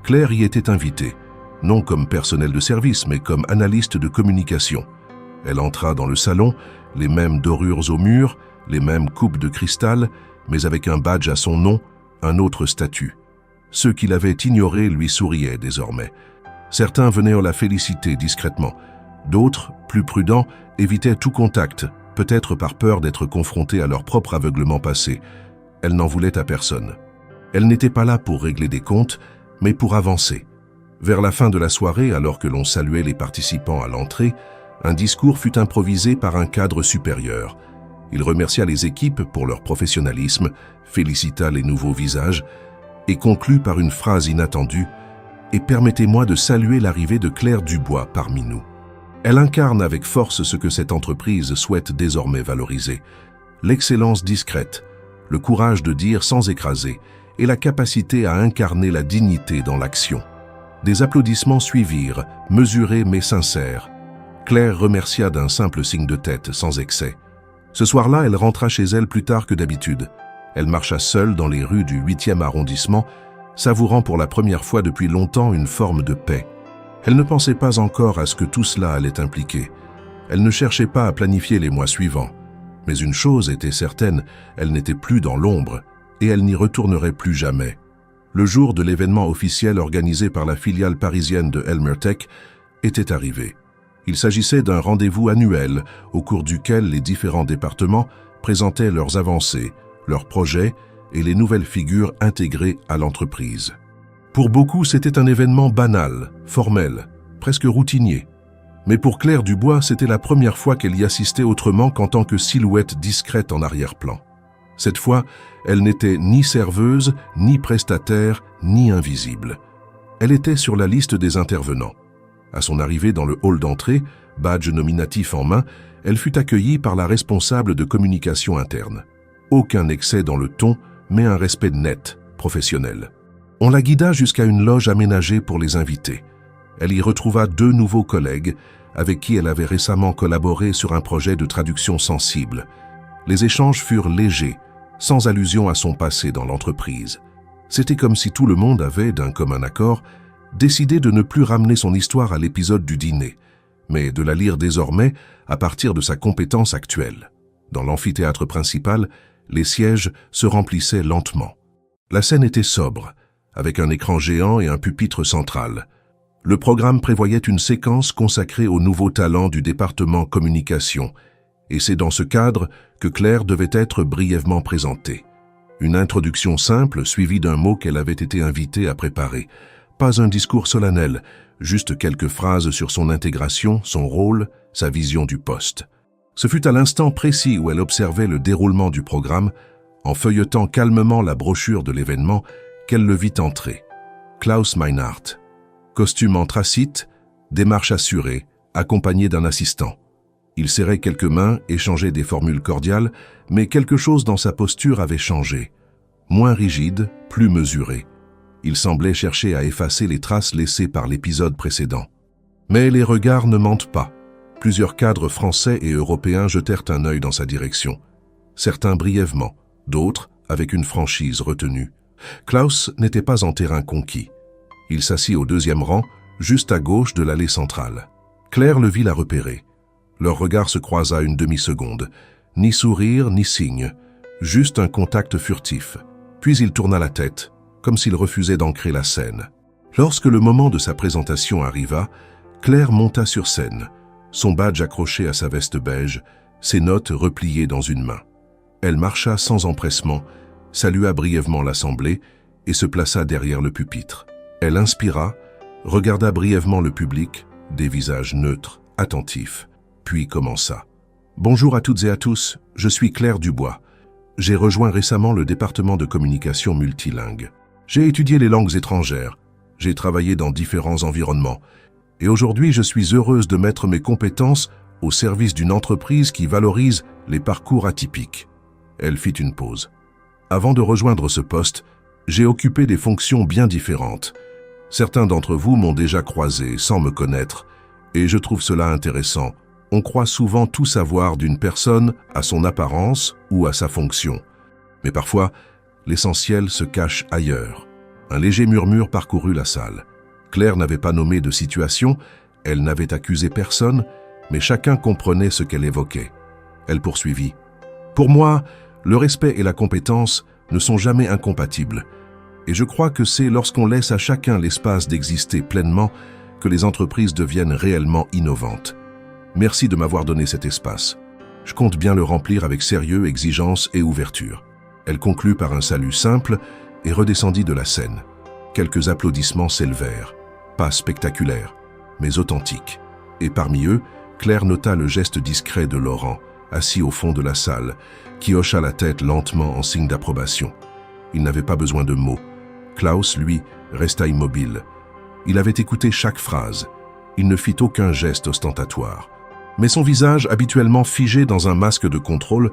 Claire y était invitée, non comme personnel de service, mais comme analyste de communication. Elle entra dans le salon, les mêmes dorures au mur, les mêmes coupes de cristal, mais avec un badge à son nom, un autre statut. Ceux qui l'avaient ignoré lui souriaient désormais. Certains venaient la féliciter discrètement. D'autres, plus prudents, évitaient tout contact, peut-être par peur d'être confrontés à leur propre aveuglement passé. Elle n'en voulait à personne. Elle n'était pas là pour régler des comptes, mais pour avancer. Vers la fin de la soirée, alors que l'on saluait les participants à l'entrée, un discours fut improvisé par un cadre supérieur. Il remercia les équipes pour leur professionnalisme, félicita les nouveaux visages et conclut par une phrase inattendue « Et permettez-moi de saluer l'arrivée de Claire Dubois parmi nous ». Elle incarne avec force ce que cette entreprise souhaite désormais valoriser. L'excellence discrète, le courage de dire sans écraser et la capacité à incarner la dignité dans l'action. Des applaudissements suivirent, mesurés mais sincères. Claire remercia d'un simple signe de tête, sans excès. Ce soir-là, elle rentra chez elle plus tard que d'habitude. Elle marcha seule dans les rues du 8e arrondissement, savourant pour la première fois depuis longtemps une forme de paix. Elle ne pensait pas encore à ce que tout cela allait impliquer. Elle ne cherchait pas à planifier les mois suivants. Mais une chose était certaine, elle n'était plus dans l'ombre, et elle n'y retournerait plus jamais. Le jour de l'événement officiel organisé par la filiale parisienne de Elmer Tech était arrivé. Il s'agissait d'un rendez-vous annuel au cours duquel les différents départements présentaient leurs avancées, leurs projets et les nouvelles figures intégrées à l'entreprise. Pour beaucoup, c'était un événement banal, formel, presque routinier. Mais pour Claire Dubois, c'était la première fois qu'elle y assistait autrement qu'en tant que silhouette discrète en arrière-plan. Cette fois, elle n'était ni serveuse, ni prestataire, ni invisible. Elle était sur la liste des intervenants. À son arrivée dans le hall d'entrée, badge nominatif en main, elle fut accueillie par la responsable de communication interne. Aucun excès dans le ton, mais un respect net, professionnel. On la guida jusqu'à une loge aménagée pour les invités. Elle y retrouva 2 nouveaux collègues avec qui elle avait récemment collaboré sur un projet de traduction sensible. Les échanges furent légers, sans allusion à son passé dans l'entreprise. C'était comme si tout le monde avait, d'un commun accord, décidé de ne plus ramener son histoire à l'épisode du dîner, mais de la lire désormais à partir de sa compétence actuelle. Dans l'amphithéâtre principal, les sièges se remplissaient lentement. La scène était sobre, avec un écran géant et un pupitre central. Le programme prévoyait une séquence consacrée aux nouveaux talents du département communication, et c'est dans ce cadre que Claire devait être brièvement présentée. Une introduction simple suivie d'un mot qu'elle avait été invitée à préparer. Pas un discours solennel, juste quelques phrases sur son intégration, son rôle, sa vision du poste. Ce fut à l'instant précis où elle observait le déroulement du programme, en feuilletant calmement la brochure de l'événement, qu'elle le vit entrer. Klaus Meinhardt. Costume anthracite, démarche assurée, accompagné d'un assistant. Il serrait quelques mains, échangeait des formules cordiales, mais quelque chose dans sa posture avait changé. Moins rigide, plus mesuré. Il semblait chercher à effacer les traces laissées par l'épisode précédent. Mais les regards ne mentent pas. Plusieurs cadres français et européens jetèrent un œil dans sa direction. Certains brièvement, d'autres avec une franchise retenue. Klaus n'était pas en terrain conquis. Il s'assit au deuxième rang, juste à gauche de l'allée centrale. Claire le vit la repérer. Leur regard se croisa une demi-seconde. Ni sourire, ni signe. Juste un contact furtif. Puis il tourna la tête, comme s'il refusait d'ancrer la scène. Lorsque le moment de sa présentation arriva, Claire monta sur scène, son badge accroché à sa veste beige, ses notes repliées dans une main. Elle marcha sans empressement, salua brièvement l'assemblée et se plaça derrière le pupitre. Elle inspira, regarda brièvement le public, des visages neutres, attentifs, puis commença. « Bonjour à toutes et à tous, je suis Claire Dubois. J'ai rejoint récemment le département de communication multilingue. J'ai étudié les langues étrangères, j'ai travaillé dans différents environnements, et aujourd'hui je suis heureuse de mettre mes compétences au service d'une entreprise qui valorise les parcours atypiques. » Elle fit une pause. « Avant de rejoindre ce poste, j'ai occupé des fonctions bien différentes. Certains d'entre vous m'ont déjà croisé sans me connaître, et je trouve cela intéressant. On croit souvent tout savoir d'une personne à son apparence ou à sa fonction. Mais parfois, l'essentiel se cache ailleurs. » Un léger murmure parcourut la salle. Claire n'avait pas nommé de situation, elle n'avait accusé personne, mais chacun comprenait ce qu'elle évoquait. Elle poursuivit. « Pour moi, le respect et la compétence ne sont jamais incompatibles. Et je crois que c'est lorsqu'on laisse à chacun l'espace d'exister pleinement que les entreprises deviennent réellement innovantes. Merci de m'avoir donné cet espace. Je compte bien le remplir avec sérieux, exigence et ouverture. » Elle conclut par un salut simple et redescendit de la scène. Quelques applaudissements s'élevèrent. Pas spectaculaires, mais authentiques. Et parmi eux, Claire nota le geste discret de Laurent, assis au fond de la salle, qui hocha la tête lentement en signe d'approbation. Il n'avait pas besoin de mots. Klaus, lui, resta immobile. Il avait écouté chaque phrase. Il ne fit aucun geste ostentatoire. Mais son visage, habituellement figé dans un masque de contrôle,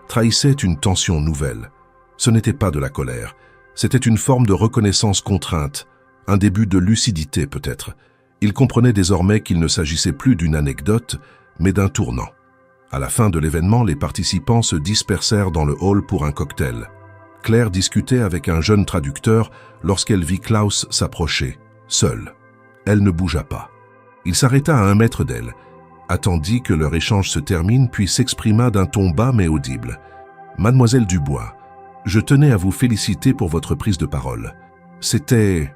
trahissait une tension nouvelle. Ce n'était pas de la colère. C'était une forme de reconnaissance contrainte, un début de lucidité peut-être. Il comprenait désormais qu'il ne s'agissait plus d'une anecdote, mais d'un tournant. À la fin de l'événement, les participants se dispersèrent dans le hall pour un cocktail. Claire discutait avec un jeune traducteur lorsqu'elle vit Klaus s'approcher, seul. Elle ne bougea pas. Il s'arrêta à 1 mètre d'elle, attendit que leur échange se termine, puis s'exprima d'un ton bas mais audible. « Mademoiselle Dubois, je tenais à vous féliciter pour votre prise de parole. C'était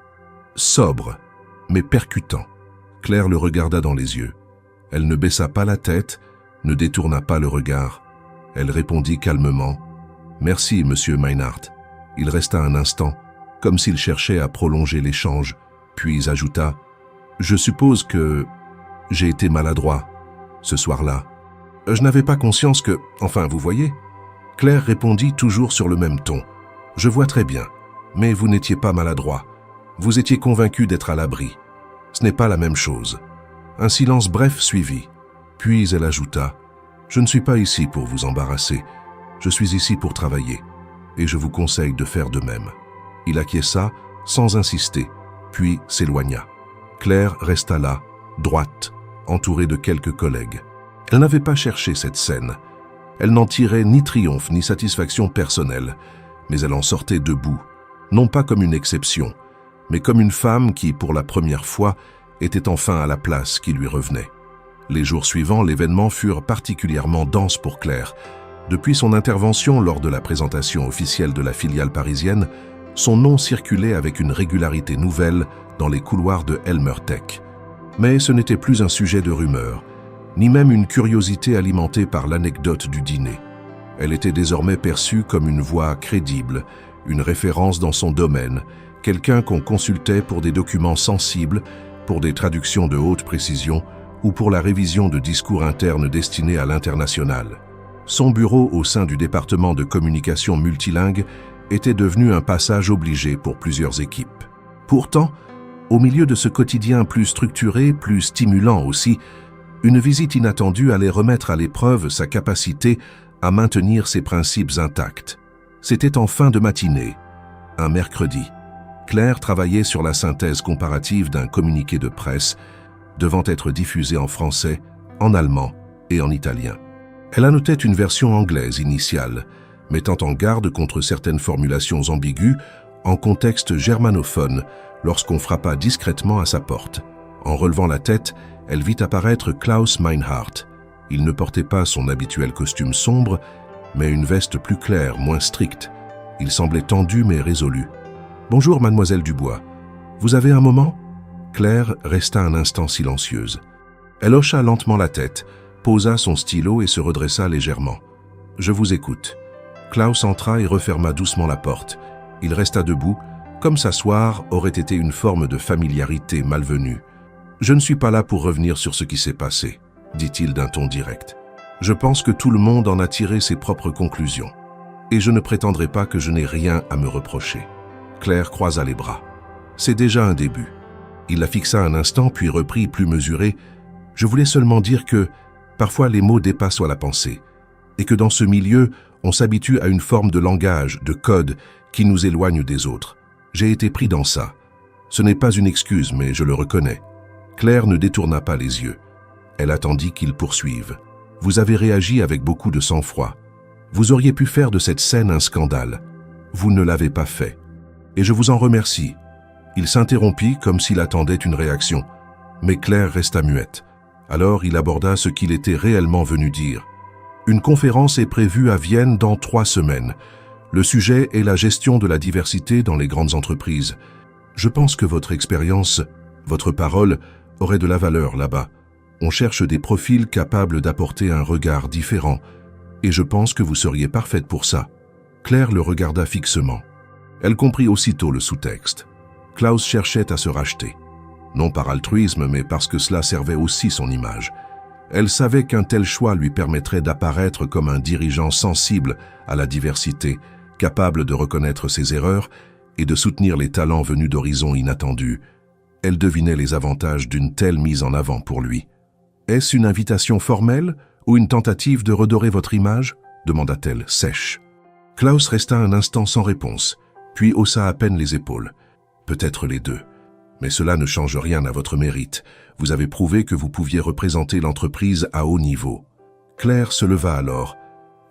sobre, mais percutant. » Claire le regarda dans les yeux. Elle ne baissa pas la tête, ne détourna pas le regard. Elle répondit calmement. « Merci, monsieur Meinhardt. » Il resta un instant, comme s'il cherchait à prolonger l'échange, puis ajouta « Je suppose que j'ai été maladroit ce soir-là. Je n'avais pas conscience que... Enfin, vous voyez ?» Claire répondit toujours sur le même ton. « Je vois très bien, mais vous n'étiez pas maladroit. Vous étiez convaincu d'être à l'abri. Ce n'est pas la même chose. » Un silence bref suivit. Puis elle ajouta « Je ne suis pas ici pour vous embarrasser. Je suis ici pour travailler, et je vous conseille de faire de même. » Il acquiesça sans insister, puis s'éloigna. Claire resta là, droite, entourée de quelques collègues. Elle n'avait pas cherché cette scène. Elle n'en tirait ni triomphe ni satisfaction personnelle, mais elle en sortait debout, non pas comme une exception, mais comme une femme qui, pour la première fois, était enfin à la place qui lui revenait. Les jours suivants, l'événement furent particulièrement denses pour Claire. Depuis son intervention lors de la présentation officielle de la filiale parisienne, son nom circulait avec une régularité nouvelle dans les couloirs de Elmer Tech. Mais ce n'était plus un sujet de rumeur, ni même une curiosité alimentée par l'anecdote du dîner. Elle était désormais perçue comme une voix crédible, une référence dans son domaine, quelqu'un qu'on consultait pour des documents sensibles, pour des traductions de haute précision ou pour la révision de discours internes destinés à l'international. Son bureau au sein du département de communication multilingue était devenu un passage obligé pour plusieurs équipes. Pourtant, au milieu de ce quotidien plus structuré, plus stimulant aussi, Une visite inattendue allait remettre à l'épreuve sa capacité à maintenir ses principes intacts. C'était en fin de matinée, un mercredi. Claire travaillait sur la synthèse comparative d'un communiqué de presse devant être diffusé en français, en allemand et en italien. Elle annotait une version anglaise initiale, mettant en garde contre certaines formulations ambiguës en contexte germanophone lorsqu'on frappa discrètement à sa porte. En relevant la tête, elle vit apparaître Klaus Meinhardt. Il ne portait pas son habituel costume sombre, mais une veste plus claire, moins stricte. Il semblait tendu mais résolu. « Bonjour, mademoiselle Dubois. Vous avez un moment ?» Claire resta un instant silencieuse. Elle hocha lentement la tête, posa son stylo et se redressa légèrement. « Je vous écoute. » Klaus entra et referma doucement la porte. Il resta debout, comme s'asseoir aurait été une forme de familiarité malvenue. « Je ne suis pas là pour revenir sur ce qui s'est passé, » dit-il d'un ton direct. « Je pense que tout le monde en a tiré ses propres conclusions. Et je ne prétendrai pas que je n'ai rien à me reprocher. » Claire croisa les bras. « C'est déjà un début. » Il la fixa un instant, puis reprit plus mesuré. « Je voulais seulement dire que, parfois les mots dépassent la pensée, et que dans ce milieu, on s'habitue à une forme de langage, de code, qui nous éloigne des autres. J'ai été pris dans ça. Ce n'est pas une excuse, mais je le reconnais. » Claire ne détourna pas les yeux. Elle attendit qu'il poursuive. « Vous avez réagi avec beaucoup de sang-froid. Vous auriez pu faire de cette scène un scandale. Vous ne l'avez pas fait. Et je vous en remercie. » Il s'interrompit comme s'il attendait une réaction. Mais Claire resta muette. Alors il aborda ce qu'il était réellement venu dire. « Une conférence est prévue à Vienne dans 3 semaines. Le sujet est la gestion de la diversité dans les grandes entreprises. Je pense que votre expérience, votre parole, aurait de la valeur là-bas. On cherche des profils capables d'apporter un regard différent. Et je pense que vous seriez parfaite pour ça. » Claire le regarda fixement. Elle comprit aussitôt le sous-texte. Klaus cherchait à se racheter. Non par altruisme, mais parce que cela servait aussi son image. Elle savait qu'un tel choix lui permettrait d'apparaître comme un dirigeant sensible à la diversité, capable de reconnaître ses erreurs et de soutenir les talents venus d'horizons inattendus. Elle devinait les avantages d'une telle mise en avant pour lui. « Est-ce une invitation formelle ou une tentative de redorer votre image ?» demanda-t-elle, sèche. Klaus resta un instant sans réponse, puis haussa à peine les épaules. « Peut-être les deux. Mais cela ne change rien à votre mérite. Vous avez prouvé que vous pouviez représenter l'entreprise à haut niveau. » Claire se leva alors.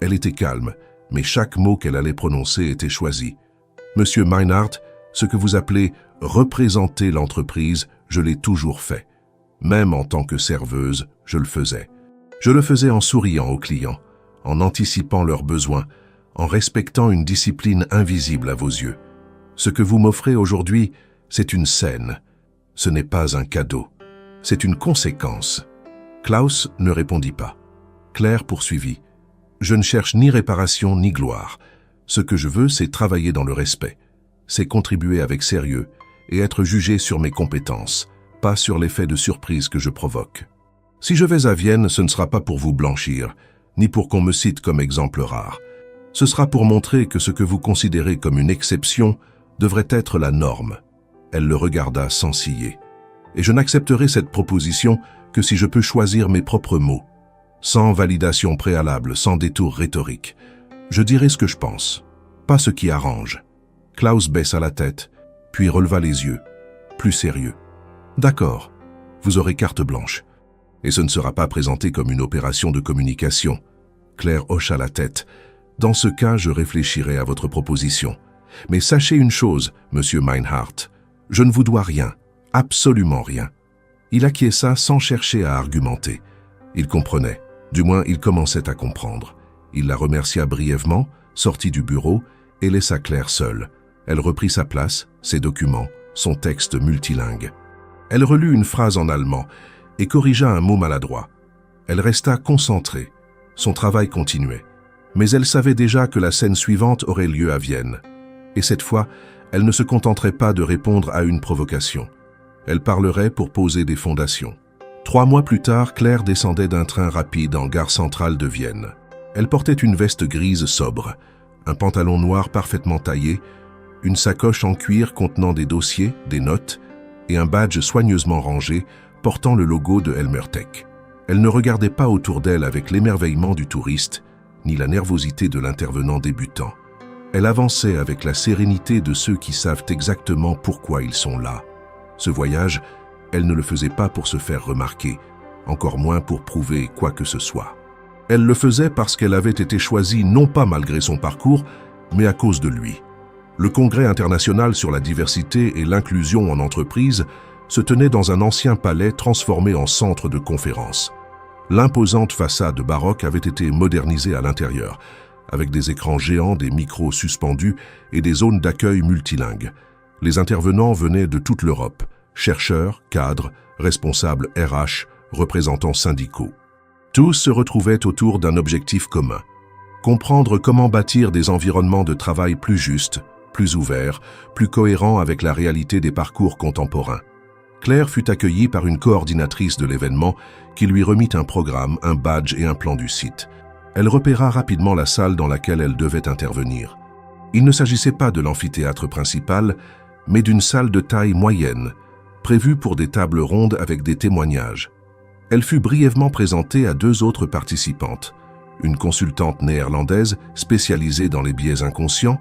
Elle était calme, mais chaque mot qu'elle allait prononcer était choisi. « Monsieur Meinhardt, ce que vous appelez « représenter l'entreprise », je l'ai toujours fait. Même en tant que serveuse, je le faisais. Je le faisais en souriant aux clients, en anticipant leurs besoins, en respectant une discipline invisible à vos yeux. Ce que vous m'offrez aujourd'hui, c'est une scène. Ce n'est pas un cadeau. C'est une conséquence. » Klaus ne répondit pas. Claire poursuivit. « Je ne cherche ni réparation ni gloire. Ce que je veux, c'est travailler dans le respect. C'est contribuer avec sérieux et être jugé sur mes compétences, pas sur l'effet de surprise que je provoque. Si je vais à Vienne, ce ne sera pas pour vous blanchir, ni pour qu'on me cite comme exemple rare. Ce sera pour montrer que ce que vous considérez comme une exception devrait être la norme. » Elle le regarda sans ciller. « Et je n'accepterai cette proposition que si je peux choisir mes propres mots, sans validation préalable, sans détour rhétorique. Je dirai ce que je pense, pas ce qui arrange. » Klaus baissa la tête, puis releva les yeux, plus sérieux. « D'accord, vous aurez carte blanche. Et ce ne sera pas présenté comme une opération de communication. » Claire hocha la tête. « Dans ce cas, je réfléchirai à votre proposition. Mais sachez une chose, monsieur Meinhardt, je ne vous dois rien, absolument rien. » Il acquiesça sans chercher à argumenter. Il comprenait, du moins il commençait à comprendre. Il la remercia brièvement, sortit du bureau et laissa Claire seule. Elle reprit sa place, ses documents, son texte multilingue. Elle relut une phrase en allemand et corrigea un mot maladroit. Elle resta concentrée. Son travail continuait. Mais elle savait déjà que la scène suivante aurait lieu à Vienne. Et cette fois, elle ne se contenterait pas de répondre à une provocation. Elle parlerait pour poser des fondations. 3 mois plus tard, Claire descendait d'un train rapide en gare centrale de Vienne. Elle portait une veste grise sobre, un pantalon noir parfaitement taillé, une sacoche en cuir contenant des dossiers, des notes et un badge soigneusement rangé portant le logo de Elmertech. Elle ne regardait pas autour d'elle avec l'émerveillement du touriste, ni la nervosité de l'intervenant débutant. Elle avançait avec la sérénité de ceux qui savent exactement pourquoi ils sont là. Ce voyage, elle ne le faisait pas pour se faire remarquer, encore moins pour prouver quoi que ce soit. Elle le faisait parce qu'elle avait été choisie non pas malgré son parcours, mais à cause de lui. Le Congrès international sur la diversité et l'inclusion en entreprise se tenait dans un ancien palais transformé en centre de conférence. L'imposante façade baroque avait été modernisée à l'intérieur, avec des écrans géants, des micros suspendus et des zones d'accueil multilingues. Les intervenants venaient de toute l'Europe, chercheurs, cadres, responsables RH, représentants syndicaux. Tous se retrouvaient autour d'un objectif commun: comprendre comment bâtir des environnements de travail plus justes, plus ouverts, plus cohérents avec la réalité des parcours contemporains. Claire fut accueillie par une coordinatrice de l'événement qui lui remit un programme, un badge et un plan du site. Elle repéra rapidement la salle dans laquelle elle devait intervenir. Il ne s'agissait pas de l'amphithéâtre principal, mais d'une salle de taille moyenne, prévue pour des tables rondes avec des témoignages. Elle fut brièvement présentée à 2 autres participantes, une consultante néerlandaise spécialisée dans les biais inconscients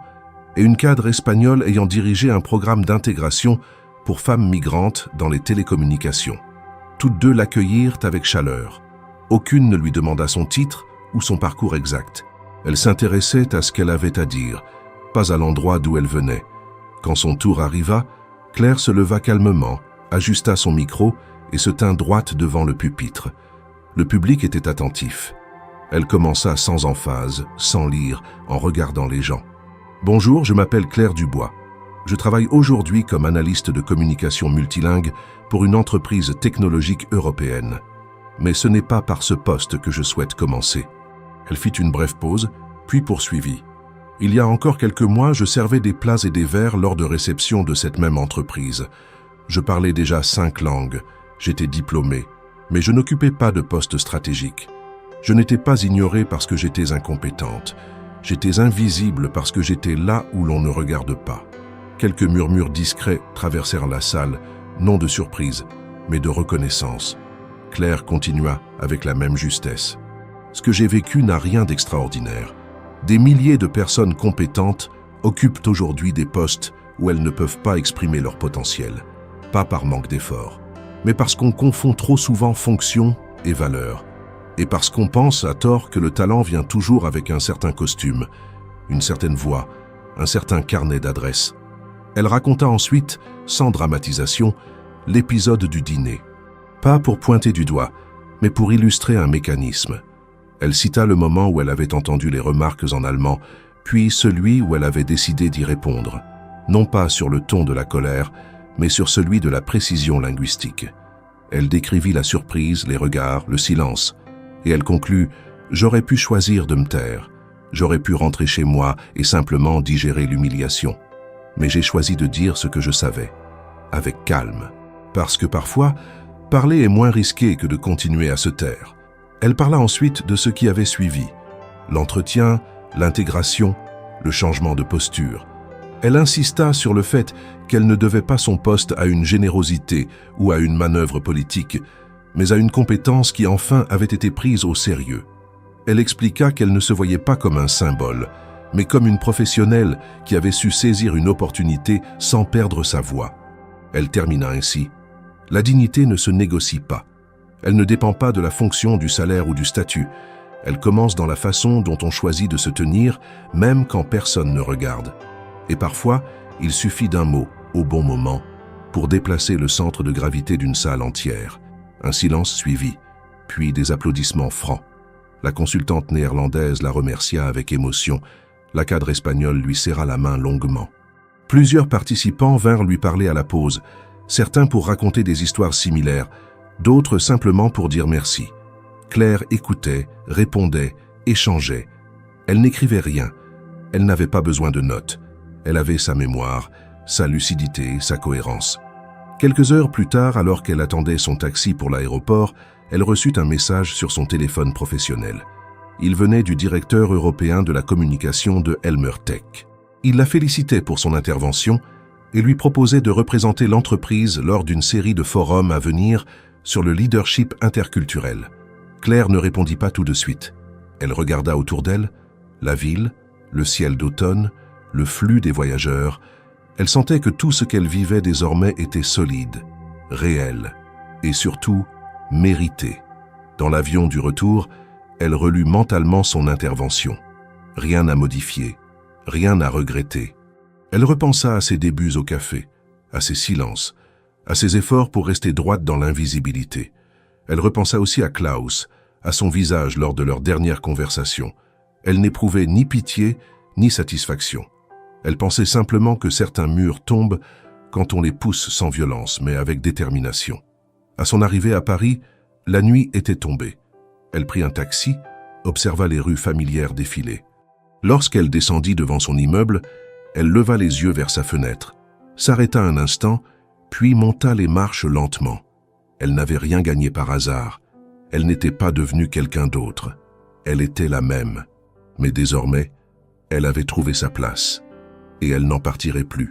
et une cadre espagnole ayant dirigé un programme d'intégration pour femmes migrantes dans les télécommunications. Toutes 2 l'accueillirent avec chaleur. Aucune ne lui demanda son titre ou son parcours exact. Elle s'intéressait à ce qu'elle avait à dire, pas à l'endroit d'où elle venait. Quand son tour arriva, Claire se leva calmement, ajusta son micro et se tint droite devant le pupitre. Le public était attentif. Elle commença sans emphase, sans lire, en regardant les gens. « Bonjour, je m'appelle Claire Dubois. Je travaille aujourd'hui comme analyste de communication multilingue pour une entreprise technologique européenne. Mais ce n'est pas par ce poste que je souhaite commencer. » Elle fit une brève pause, puis poursuivit. « Il y a encore quelques mois, je servais des plats et des verres lors de réceptions de cette même entreprise. Je parlais déjà 5 langues, j'étais diplômée, mais je n'occupais pas de poste stratégique. Je n'étais pas ignorée parce que j'étais incompétente. J'étais invisible parce que j'étais là où l'on ne regarde pas. » Quelques murmures discrets traversèrent la salle, non de surprise, mais de reconnaissance. Claire continua avec la même justesse. « Ce que j'ai vécu n'a rien d'extraordinaire. Des milliers de personnes compétentes occupent aujourd'hui des postes où elles ne peuvent pas exprimer leur potentiel. Pas par manque d'effort, mais parce qu'on confond trop souvent fonction et valeur. Et parce qu'on pense à tort que le talent vient toujours avec un certain costume, une certaine voix, un certain carnet d'adresses. » Elle raconta ensuite, sans dramatisation, l'épisode du dîner. Pas pour pointer du doigt, mais pour illustrer un mécanisme. Elle cita le moment où elle avait entendu les remarques en allemand, puis celui où elle avait décidé d'y répondre, non pas sur le ton de la colère, mais sur celui de la précision linguistique. Elle décrivit la surprise, les regards, le silence, et elle conclut « J'aurais pu choisir de me taire, j'aurais pu rentrer chez moi et simplement digérer l'humiliation. Mais j'ai choisi de dire ce que je savais, avec calme, parce que parfois, parler est moins risqué que de continuer à se taire. » Elle parla ensuite de ce qui avait suivi, l'entretien, l'intégration, le changement de posture. Elle insista sur le fait qu'elle ne devait pas son poste à une générosité ou à une manœuvre politique, mais à une compétence qui enfin avait été prise au sérieux. Elle expliqua qu'elle ne se voyait pas comme un symbole, mais comme une professionnelle qui avait su saisir une opportunité sans perdre sa voix. Elle termina ainsi. « La dignité ne se négocie pas. Elle ne dépend pas de la fonction, du salaire ou du statut. Elle commence dans la façon dont on choisit de se tenir, même quand personne ne regarde. Et parfois, il suffit d'un mot, au bon moment, pour déplacer le centre de gravité d'une salle entière. » Un silence suivit, puis des applaudissements francs. La consultante néerlandaise la remercia avec émotion. La cadre espagnole lui serra la main longuement. Plusieurs participants vinrent lui parler à la pause, certains pour raconter des histoires similaires, d'autres simplement pour dire merci. Claire écoutait, répondait, échangeait. Elle n'écrivait rien. Elle n'avait pas besoin de notes. Elle avait sa mémoire, sa lucidité, sa cohérence. Quelques heures plus tard, alors qu'elle attendait son taxi pour l'aéroport, elle reçut un message sur son téléphone professionnel. Il venait du directeur européen de la communication de Elmer Tech. Il la félicitait pour son intervention et lui proposait de représenter l'entreprise lors d'une série de forums à venir sur le leadership interculturel. Claire ne répondit pas tout de suite. Elle regarda autour d'elle, la ville, le ciel d'automne, le flux des voyageurs. Elle sentait que tout ce qu'elle vivait désormais était solide, réel et surtout mérité. Dans l'avion du retour, elle relut mentalement son intervention. Rien à modifier, rien à regretter. Elle repensa à ses débuts au café, à ses silences, à ses efforts pour rester droite dans l'invisibilité. Elle repensa aussi à Klaus, à son visage lors de leur dernière conversation. Elle n'éprouvait ni pitié, ni satisfaction. Elle pensait simplement que certains murs tombent quand on les pousse sans violence, mais avec détermination. À son arrivée à Paris, la nuit était tombée. Elle prit un taxi, observa les rues familières défiler. Lorsqu'elle descendit devant son immeuble, elle leva les yeux vers sa fenêtre, s'arrêta un instant, puis monta les marches lentement. Elle n'avait rien gagné par hasard. Elle n'était pas devenue quelqu'un d'autre. Elle était la même. Mais désormais, elle avait trouvé sa place. Et elle n'en partirait plus.